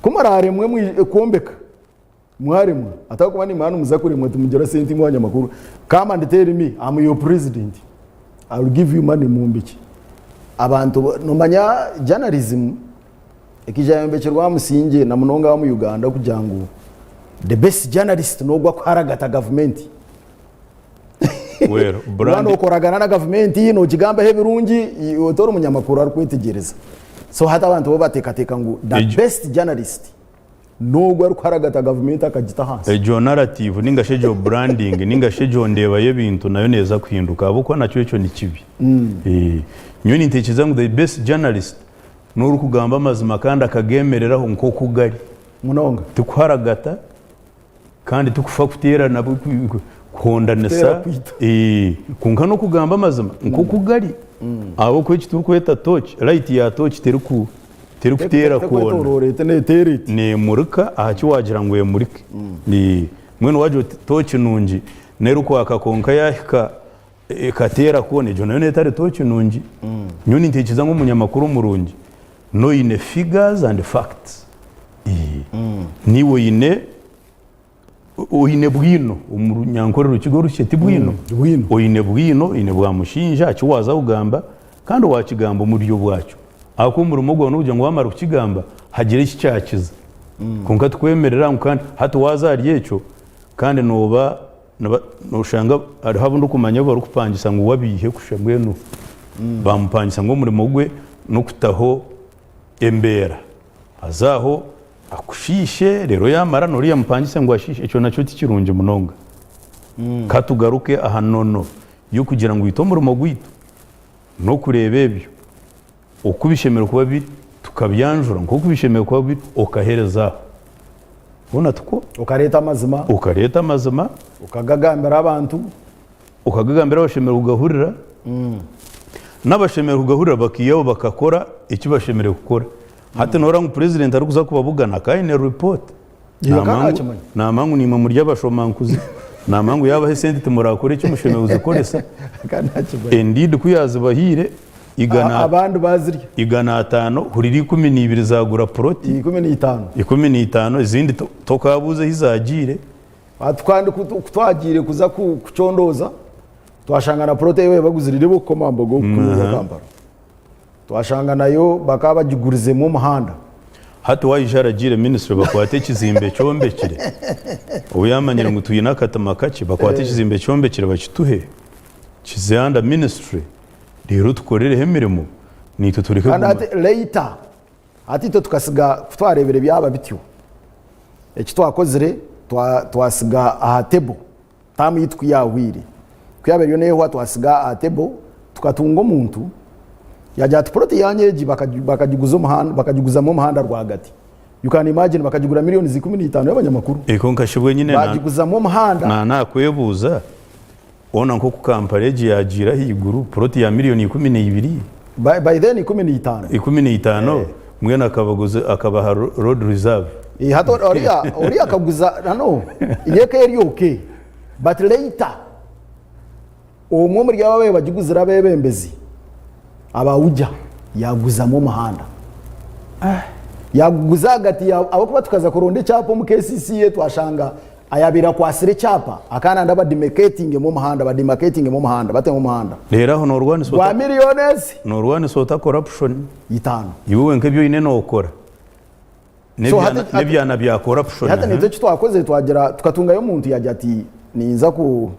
F: kumarare mwe kuombeka mwaremwe atakuba ni manu muzakuri mwe tumugera senti mwanya makuru come and tell me I'm your president I will give you money mumbiki abantu nomanya journalism ekijayembekerwa musinge na munonga wa mu Uganda kujangu the best journalist nogwa kwaragata government
G: wero brand
F: okoragana na government no kigamba hebirungi otora umunyamakuru ari kwitegereza so hata abantu bo batekateka ngo the best journalist nogwa ari kwaragata government akagita hansi
G: ejo narrative ninga shejo branding ninga shejo ndeba y'ebintu nayo neza kuhinduka abuko nacyo cyo ni kibi nyoni ntekereza ngo the best journalist nuru kugamba amazima kandi akagemereraho nko kugari
F: munonga
G: tukwaragata kandi tukufa kutera nabo kondanesa kunka no kugamba amazima nko kugari abo ko kituru kweta torch light ya torch teruku terukutera kona ne murika ahachi wagira ngo yemurike ni mwene waje torch nungi neruko akakonka yahika katera kone jo nayo netare torch nungi nyoni ntekiza ngo munyamakuru murungi no ine figures and facts niwe ine bwino umunyankorero kigo rusheti bwino ine bwino ine bwa mushinja akiwaza ugamba kandi wakigamba muri yo bwacu akumura umugo n'uje ngo wamara kukigamba hagire iki cyakiza kunka twemerera kandi hato wazaryecho kandi noba noshanga ari habundo kumanya bari kupangisa ngo wabihe kushambwe no bamupangisa ngo muri mugwe no kutaho embera azaho akushishe rero yamara nori yampangise ngo ashishe cyo nacyo tikirunje munonga katugaruke ahanono yo kugira ngo yitomure umugwito no kurebebyo ukubishemera kuba bi tukabyanjura ngo kubishemera kuba bi okahereza bona tuko ukareta amazima ukagagambira abantu ukagagambira abashemera ugahurira n'abashemera ugahurira bakiyaho bakakora icyo bashemere gukora hata nora ngo president ari kuza kubabugana kaine report namangu ni mu ry'abashomankuzi namangu yabahe sente murakore icyo mushemere uzikoresa indeed kuyaza bahire igana
F: abantu bazirya
G: igana 5 huriri 12 zagura proti 15 izindi tokabuze hizagire
F: atwandi kutwagire kuza kucondoza twashangana prote yewe baguzirire bo komambogo kuza Kampala twashanga nayo bakaba bagigurize mu muhanda
G: hata wayijaragire ministry bakwate kizimbe cyombekire uyamanyira ngo tuyina katama kaki bakwate kizimbe cyombekire bakituhe kizanda ministry rero tukorere hemirimo nito tureke
F: kandi later atito tukasiga twarebere byaba bityo eki twakozire twasiga aha table tamu yitwa yawire kuyaberiyo neho twasiga aha table tukatunga umuntu yajya ati proti yanyeji bakagiguza umuhanda bakagiguza mu muhanda rwagati you can imagine bakagigura miliyoni 15 y'abanyamakuru
G: eko nkashibwe nyine
F: bagiguza mu muhanda
G: nakwebuza ona nko ku Kampala yagira higuru proti ya miliyoni 12
F: by then 15
G: mwena akabaguza akabaha road reserve
F: hato oria akaguza nano yeke eri okay but later omwe muri yababe bagiguzira bebembezi abawujya yaguza mu muhanda yaguza hagati abo kuba tukaza kuronda icyapo mu KCC ye twashanga ayabira kwasire cyapa akana ndaba demarcating mu muhanda bate mu muhanda
G: rero aho norwani sota
F: wa millionaires
G: norwani sota corruption
F: itano
G: yiwe nkebyo ine no ukora nebyana bya corruption
F: hata nizo twakoze twagira tukatunga yo muntu yajya ati niza ko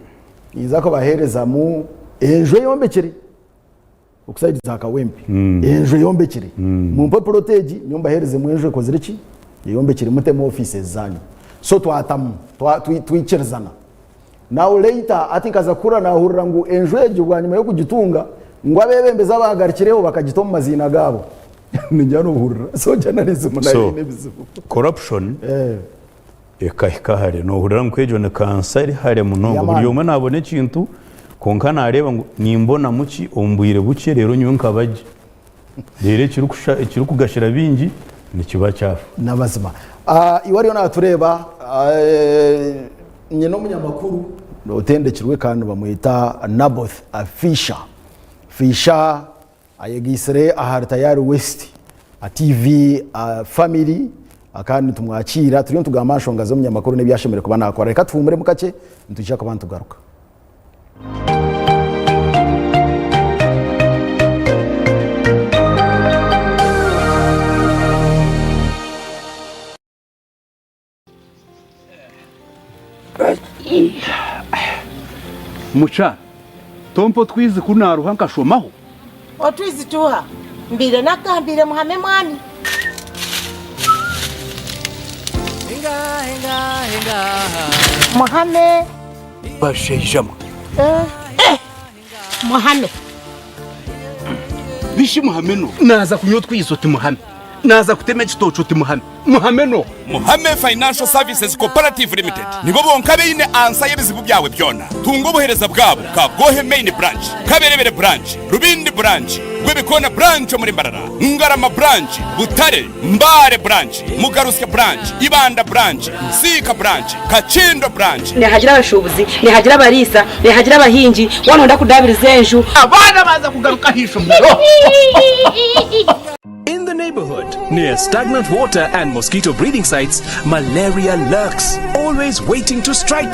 F: bahereza mu enjo yombekere okusaidi za kawempe enjo yombekere mu mpo protege nyumba hereze mu enjo kozire ki yombekere mute mu offices zanyu so twatamu twicherzana now later atinkaza kura na hurira ngo enjo yeje bwanyuma yo kugitunga ngo abebembeza bagarikireho bakagitoma mazina gabo ninjano hurira so journalism na ine bizibu
G: corruption ekahikahare no hurira nkwejo ne cancer hare muno buri yoma nabone kintu konka nareba ngo nimbona muki ombwire buke rero nyunka baje rero kiru kugashira bingi ni kiba cyafu
F: nabazima iwariyo natureba nyeno munyamakuru notendekirwe kandi bamwita Naboth Fisher ayegisire ahari tayari West TV family akandi tumwakira turiyo tugamasho zo munyamakuru nebyashemere kuba nakora reka twumure mukake ntujya ku bantu garuka
H: mucha tompo twizi kunaruha nkashomaho
I: otwizi tuha mbire nakambire muhame mwami muhame
H: bashejama
I: muhame
H: bishi muhame no naza kunyo twizo timuhame naza kutema kitocho timuhame muhame no
E: Muhame Financial Services Cooperative Limited nibo bonka beine ansa yebizibu byawe byona tungo buhereza bwabo ka Gohe Main Branch Kaberebere Branch Rubindi Branch Gwebikona Branch muri Mbarara Ngarama Branch Butare Mbare Branch Mugaruske Branch Ibanda Branch Sika Branch Kachindo Branch
J: nihagira abashubuzi nihagira abarisa nihagira abahinji wano ndakudabiriza enju
H: abana baza kugaruka hisho
K: In the neighborhood, near stagnant water and mosquito breeding sites, malaria lurks, always waiting to strike.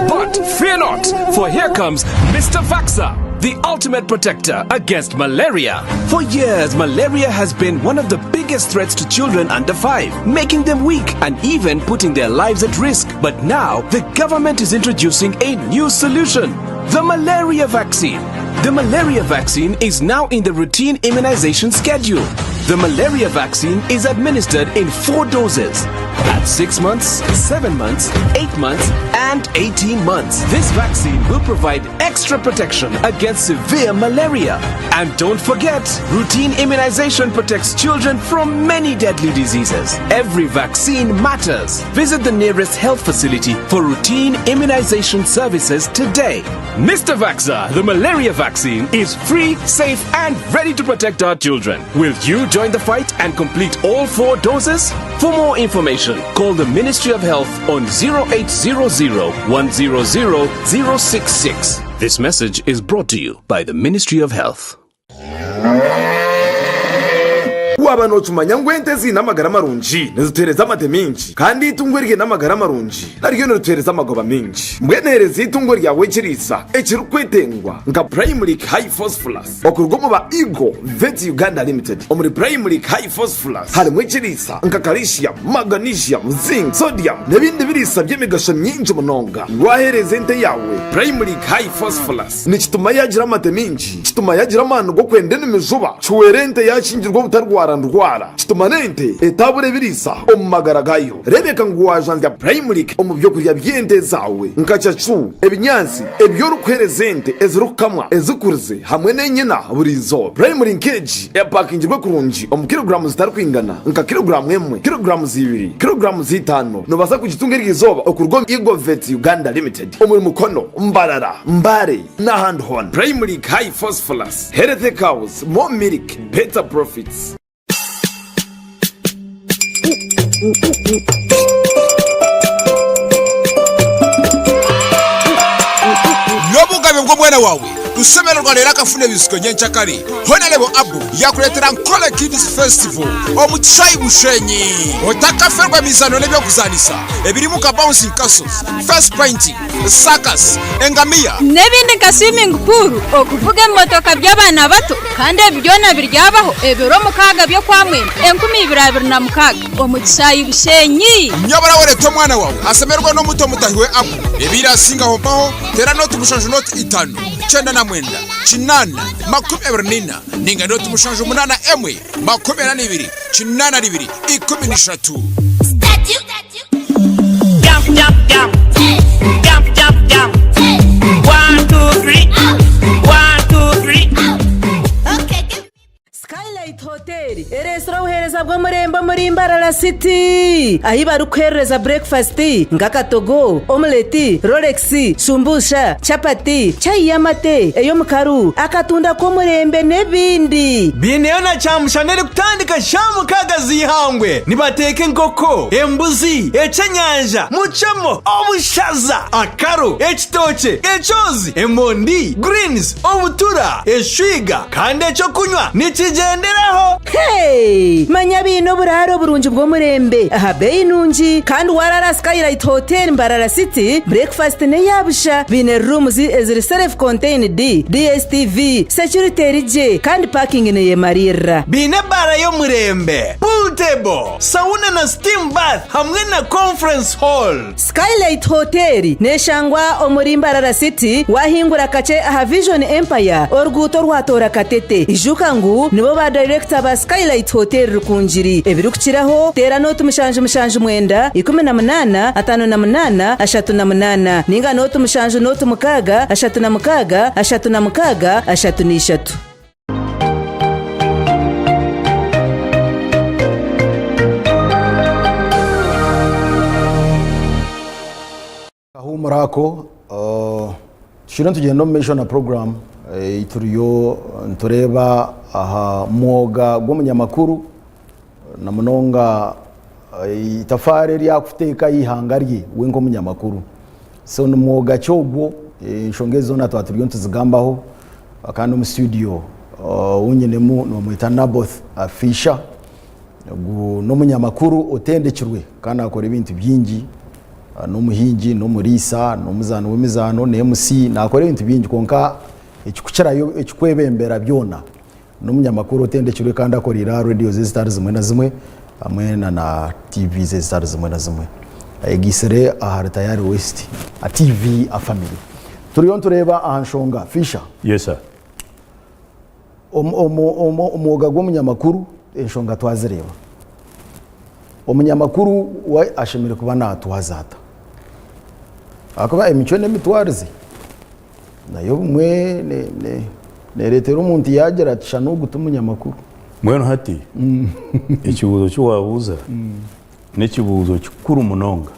K: But fear not, for here comes Mr. Vaxa, the ultimate protector against malaria. For years, malaria has been one of the biggest threats to children under 5, making them weak and even putting their lives at risk. But now, the government is introducing a new solution, the malaria vaccine. The malaria vaccine is now in the routine immunization schedule. The malaria vaccine is administered in 4 doses at 6 months, 7 months, 8 months, and 18 months. This vaccine will provide extra protection against severe malaria. And don't forget, routine immunization protects children from many deadly diseases. Every vaccine matters. Visit the nearest health facility for routine immunization services today. Mr. Vaxa, the malaria vaccine is free, safe, and ready to protect our children. Will you join the fight and complete all 4 doses? For more information, call the Ministry of Health on 0800-100-066. This message is brought to you by the Ministry of Health.
L: waba no tumanya ngwente zinamagara marunji nizitereza amate minji kandi itungo rye namagara marunji naryo niritereza amagoba minji mbwenereza itungo ryawe kirisa ekirukwetengwa nka Primary High Phosphorus okurwo mu ba Eagle Vet Uganda Limited omuri Primary High Phosphorus harimo kirisa nka calcium, magnesium, zinc, sodium nebindi birisa by'emigasho myinji munonga wahereze ente yawe Primary High Phosphorus ni kituma yagira amate minji kituma yagira amano go kwende n'imizuba chuwerente yakingirwa butarwara ndwara kitumanente etabure birisa omumagaragayo rebeka ngwajanja Primary omu byo kurya byente zawe nkacacu ebinyansi ebyo rukwerezente ezirukamwa ezikuruze hamwe n'enyina burizo Primary nkeji epakingirwe kurunji omu kilogramu zitarkwingana nka kilogramu 1 kilogramu 2 kilogramu 5 no basa kugitungira izoba okurwo Eagle Vet Uganda Limited omuri mukono Mbarara Mbare na Handhon Primary High Phosphorus healthy cows more milk better profits.
E: Nobugabe bwo mwana wawe
M: usemererwa rero akafune bisiko nyenchakari Honorable Abu yakuletera Nkole Kids Festival omukisayi Bushenyi otakaferwa mizano nebyo kuzanisa ebiri mu bouncing castles first painting circus engamia
N: nebindi nka swimming pool okuvuga emotoka by'abana bato kandi ebyona biryabaho ebiro mukaga byo kwamwe 2026 omukisayi Bushenyi
M: nyabara wereto mwana wawe asemerwa no muto mutahiwe Abu ebira singa hopaho tera no tumushanju not 5 9 8 8 ninga no tumushanju 8 emwe 22 8 13
O: Jump, jump, jump. Jump, jump, jump. 1, 2, 3. 1, 2, 3.
I: Okay. Skylight Hotel eresra uhereza bwo murembo muri Mbarara City ahi barukereza breakfast ngakatogo omelette Rolex shumbusha chapati chai yamate eyo mukaru akatunda ko murembe nebindi
P: bineyo na chamushanere kutandika shamu kagazi ihangwe nibateke nkoko embuzi echenyanja muchemo obushaza akaro ekitoche echozi emondi greens obutura eshwiga kandi echo kunywa nikigenderaho
I: hey manya bino buraro burunji bwo murembe aha beinunji kandi warara Skylight Hotel Mbarara City breakfast ne yabusha bine rooms eziri self contained DSTV security rije kandi parking ne yemarira
P: bine bara yo murembe pool table sauna na steam bath hamwe na conference hall
I: Skylight Hotel neshangwa omuri Mbarara City wahingura kace aha Vision Empire orguto rwatora katete ijuka nibo ba director ba Skylight Hotel rukunjiri ebirukiraho tera no tumushanju mwenda 18 58 38 ninga no tumushanju no tumukaga 36 36 33
F: ahumurako shirin tugenda mu mission program ituriyo ntureba aha mwoga gw'umunyamakuru na munonga itafare ryakuteka yihanga rye we nk'umunyamakuru so n'umwoga cyogwo inshongezo na twaturiyo tuzigambaho kandi mu studio unyenemu no mwita Naboth Fisher n'umunyamakuru utendekirwe kandi akora ibintu byingi n'umuhingi n'umurisa n'umuzano w'imizano n'MC nakora ibintu byingi konka ekikuchirayo ekikwebembera byona n'umunyamakuru utendekirwe kandi akorera radio z'Star zimwe na zimwe hamwe na TV z'Star zimwe na zimwe egisere aha Tayari West a TV a family turiyo tureba ahanshonga Fisher.
G: Yes sir.
F: Umwoga gw'umunyamakuru enshonga twazireba umunyamakuru we ashimire kuba natuhazata akaba imico n'emitwarize nayo mwe neretera umuntu yagera atisha no gutuma umunyamakuru
G: mweno hati ikibuzo cyo wabuza n'ikibuzo cy'ukuri umunonga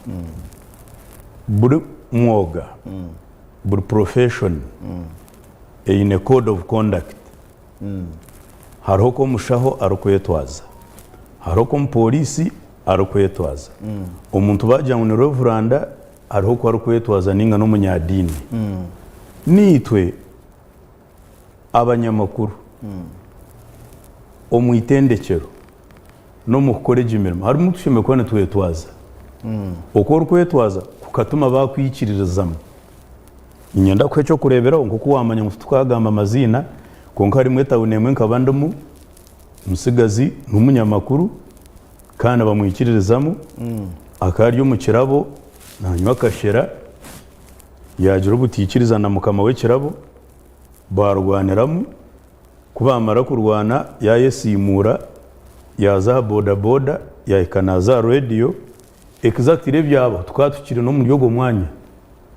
G: buri mwoga buri profession in a code of conduct hariho ko mushaho arukwetwaza hariho ko polisi arukwetwaza umuntu bajyanywe ni reveranda hariho ko arukwetwaza ninga n'umunyadini nitwe abanyamakuru omwitendekero no mukoreje imirimo harimo tushime kone twetwaza uko rukwetwaza kukatuma bakwikiririzamo inyanda kwecho kurebera nkuko wamanya mutwagamba amazina konka rimwe tabone nkabandomu musigazi n'umunyamakuru kandi bamwikiririzamo akaryo mu kirabo nanywa kashera yagira ubutikiriza na mukama we kirabo barwaniramo kubamara kurwana yayesimura yaza boda boda yayikanaza radio exactly byabo twatukire no mu yogo mwanya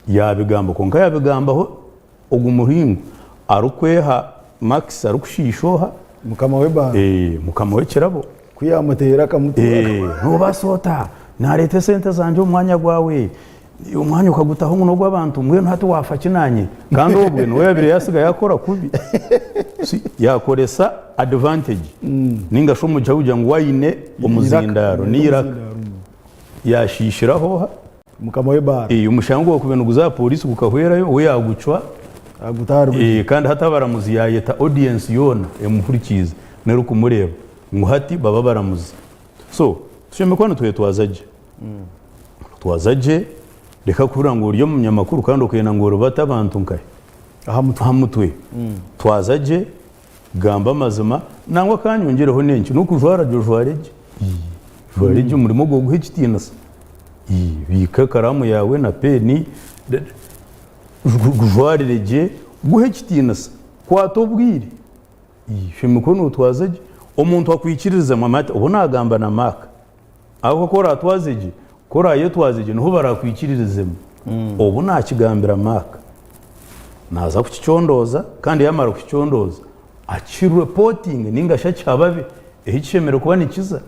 G: yabigamba konka yabigambaho ogumuhingo arukweha Max arukushishoha
F: mukama we ba
G: mukama we kirabo
F: kuyamutera kamutera
G: no basota narete sente zanje umwanya gwawe umwanya ukagutaho ngo gw'abantu mwe ntatu wafakinanye kandi ubwe no yabire yasiga yakora kubi yakoresa advantage ninga shomu jawuja ngo wayine umuzindaro niraka yashishiraho
F: mukama we ba
G: umushango wo kubenuguza polisi kukahwerayo we yagucwa kandi hata baramuzi yayeta audience yona emuhurikiza nero kumureba ngo hati baba baramuzi so tusheme kwano twazaje reka kubura ngo uryo munyamakuru kandi ukena ngo rubata abantu nkaye ahamutwe twazaje gamba mazima nangwa kanyongereho nenki nukujwara jojwareje jwareje umurimo go guhekitinasa bika karamu yawe na peni gujwareje guhekitinasa kwatobwire sheme kono twazaje omuntu akwikiriza mamata ubona agamba na maka aho kora twazeje kora yetwazeje niho barakwikirizemo ubu nakigambira maka naza kukicondoza kandi yamara kukicondoza akiri reporting ningasha cyababe ehikemere kuba nikiza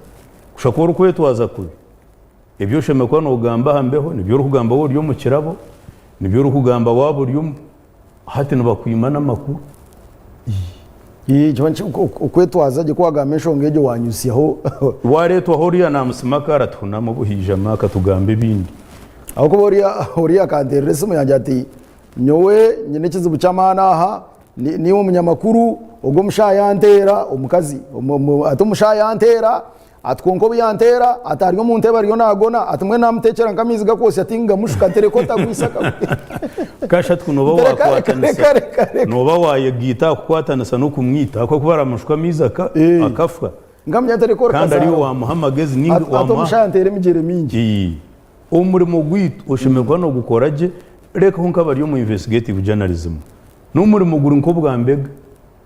G: kushakora ko yetwaza kubi ibyo sheme kwa no gamba hambeho nibyo rukugamba wo ryo mu kirabo nibyo rukugamba wabo ryo hati nabakwimana makuru
F: ukwetwaza je kwagamesho ngeje wanyusiho
G: waretwa horiya namusimakara tunamo buhija maka tugambe bindi
F: aho ko horiya kanderese mu yanje ati nyowe nyine kizibu cyamana aha ni umunyamakuru ubwo mushayantera umukazi atomushayantera atwonko byantera ataryo mu ntebe ariyo nagona atumwe namutekera ngamizi gakose atinga mushuka terekota gwisaka
G: kasha tkunoba wakwatanisa noba wayegita kwatana no kumwita ko kubara mushuka mizaka akafwa
F: ngamya terekora
G: kandi ari wa muhamagezi ningi wa
F: atomushantere mijere mingi
G: umurimo gwitu ushemerwa no gukoraje reka hunka bari mu investigative journalism n'umurimo guri nko bwa mbega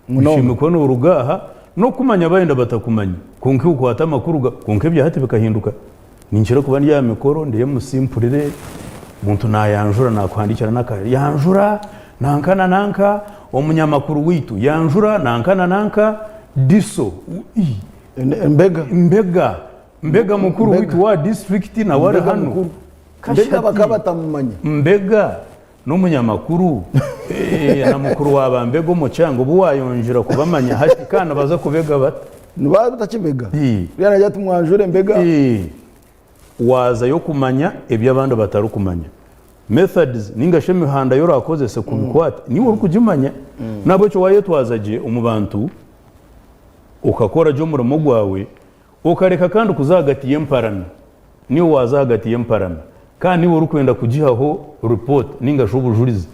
G: mushimiko no urugaha no kumanya bayenda batakumanya konke ukwata makuru konke byahati bikahinduka ninjira kuba ya mikoro ndiye musimpurire muntu nayanjura nakwandikira nakari yanjura nankana nanka omunyamakuru witu yanjura nankana nanka diso mbega mukuru witu wa district na wale hano
F: mbega bakabatamumanya
G: mbega n'umunyamakuru na mukuru wabambego mu cyango buwayonjira kubamanya hati kana baza kubega bata
F: nibatakibega yana jya tumwanjure mbega
G: waza yo kumanya ebyo abandi batari kumanya methods ningashe mihanda yo rakoze se kubikwata niwe kujimanya nabo cyo wayetwazaje umubantu ukakora jo murimo gwawe ukareka kandi kuzagatiye mparana niwe wazagatiye mparana kandi niwe urukwenda kujihaho report ningashe ubujurize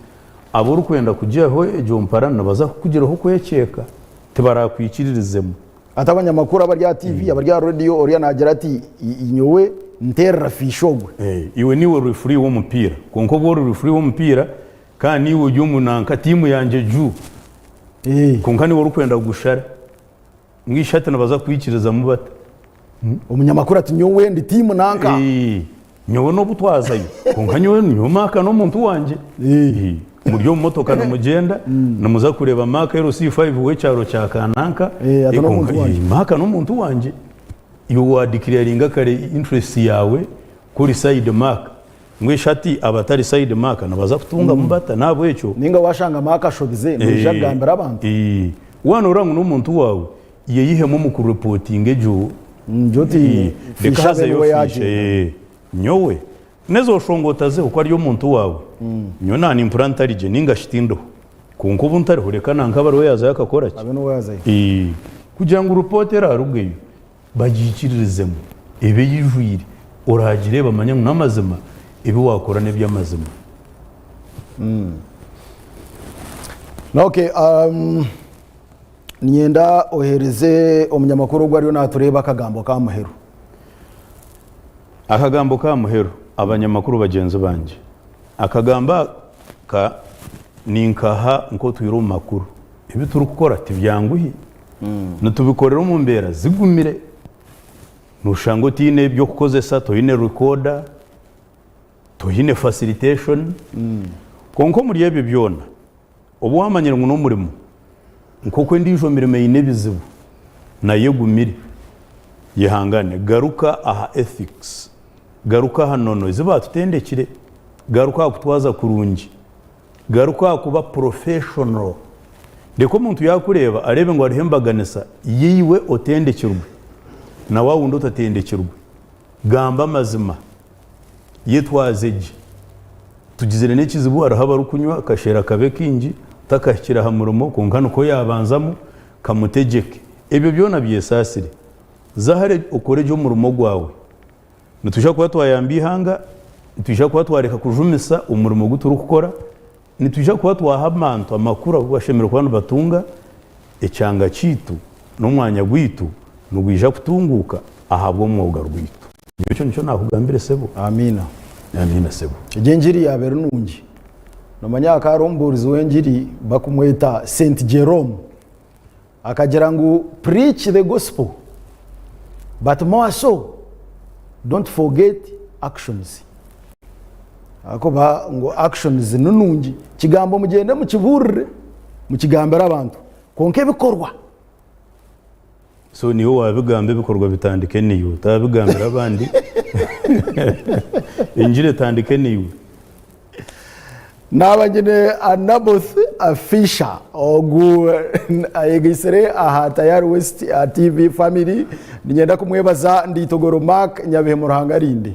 G: abo urukwenda kujihaho ejo mparana baza kugeraho kwekeka tibarakwikiririzemo
F: atabanyamakuru abarya TV abarya radio oriya nagera ati inyowe ntera fishogwe
G: iwe niwe referee wo mupira konko bo referee wo mupira kandi niwe y'umunanka timu yanje ju konka niwe urukwenda gushara ngishate nabaza kwikiriza mu bata
F: umunyamakuru ati nyowe ndi timu nanka
G: nyowe no butwazayo konka nyowe nyomaka no muntu wanje muryo motoka no mugenda namuza kureba maka RC5 we cyaro cya kananka maka no muntu wanje you are declaring kare interest yawe kuri side mark mwishati abatari side mark nabaza kutunga mbata nabo echo
F: ninga washanga maka shobize mujagambira abantu
G: wana urangu no muntu wawe yeyihemo mu ku reporting ejo
F: njoti
G: ikaza yo fishe nyowe nezo shongotaze uko ari yo muntu wawe nyona ni implantarije ninga shitindo kunko buntari hurekana nkabaro yaza yakakora ki
F: abeno yaza
G: kugira ngo urupotera rubweyo bagikiririzemo ebe yijwire uragire bamanya n'amazima ebe wakora ne by'amazima
F: okay nyenda ohereze umunyamakuru gwa ariyo natureba akagambo ka muheru
G: akagambo ka muheru abanyamakuru bagenzi banje akagamba ka ninkaha nko twiro makuru ibi turi gukora tibyanguhi natubikorera mu mbera zigumire nushango tine byo kukoze sa toyine recorder toyine facilitation konko muri yebe byona obu wamanyira ngo no murimo nkoko ndijo mirimo yinebizibu na yegumire yihangane garuka aha ethics garuka hanono ziba tutendekire garuka kutwaza kurungi garuka kuba professional ndeko muntu yakureba arebe ngo arihembaganisa yiwe otendekirwe na wa wundi utatendekirwe gamba mazima yitwazeje tugizene n'ikizibu arahaba rukunywa kashera kabe kingi utakashyira hamurumo kunkana uko yabanzamo kamutegeke ebyo byona byesasire zahare ukoreje umurumo gwawe nitujya kuba twayambihanga nitujya kuba twareka kujumisa umurumo guturu gukora nitujya kuba twahamanto amakuru abashemera kwano batunga ecyanga citu n'umwanya gwitu nugwija kutunguka ahabwo mwuga rwitu nicyo nicyo nakugambire sebo
F: amina
G: amina sebo
F: igenjiri yabera nungi no manyaka aromburizi wengiri bakumweta Saint Jerome akagira ngo preach the gospel but more so don't forget actions ako ba ngo actions nunungi kigambo mugende mu kiburire mu kigambera abantu konke bikorwa
G: so niyo wabigambe bikorwa bitandike niyo tabigambira abandi injire tandike niyo
F: nabagene Anaboth Fisher ogu ayegisere aha Tayari West TV family ngenda kumwebaza nditogoro Mark Nyabihe mu Ruhangarinde.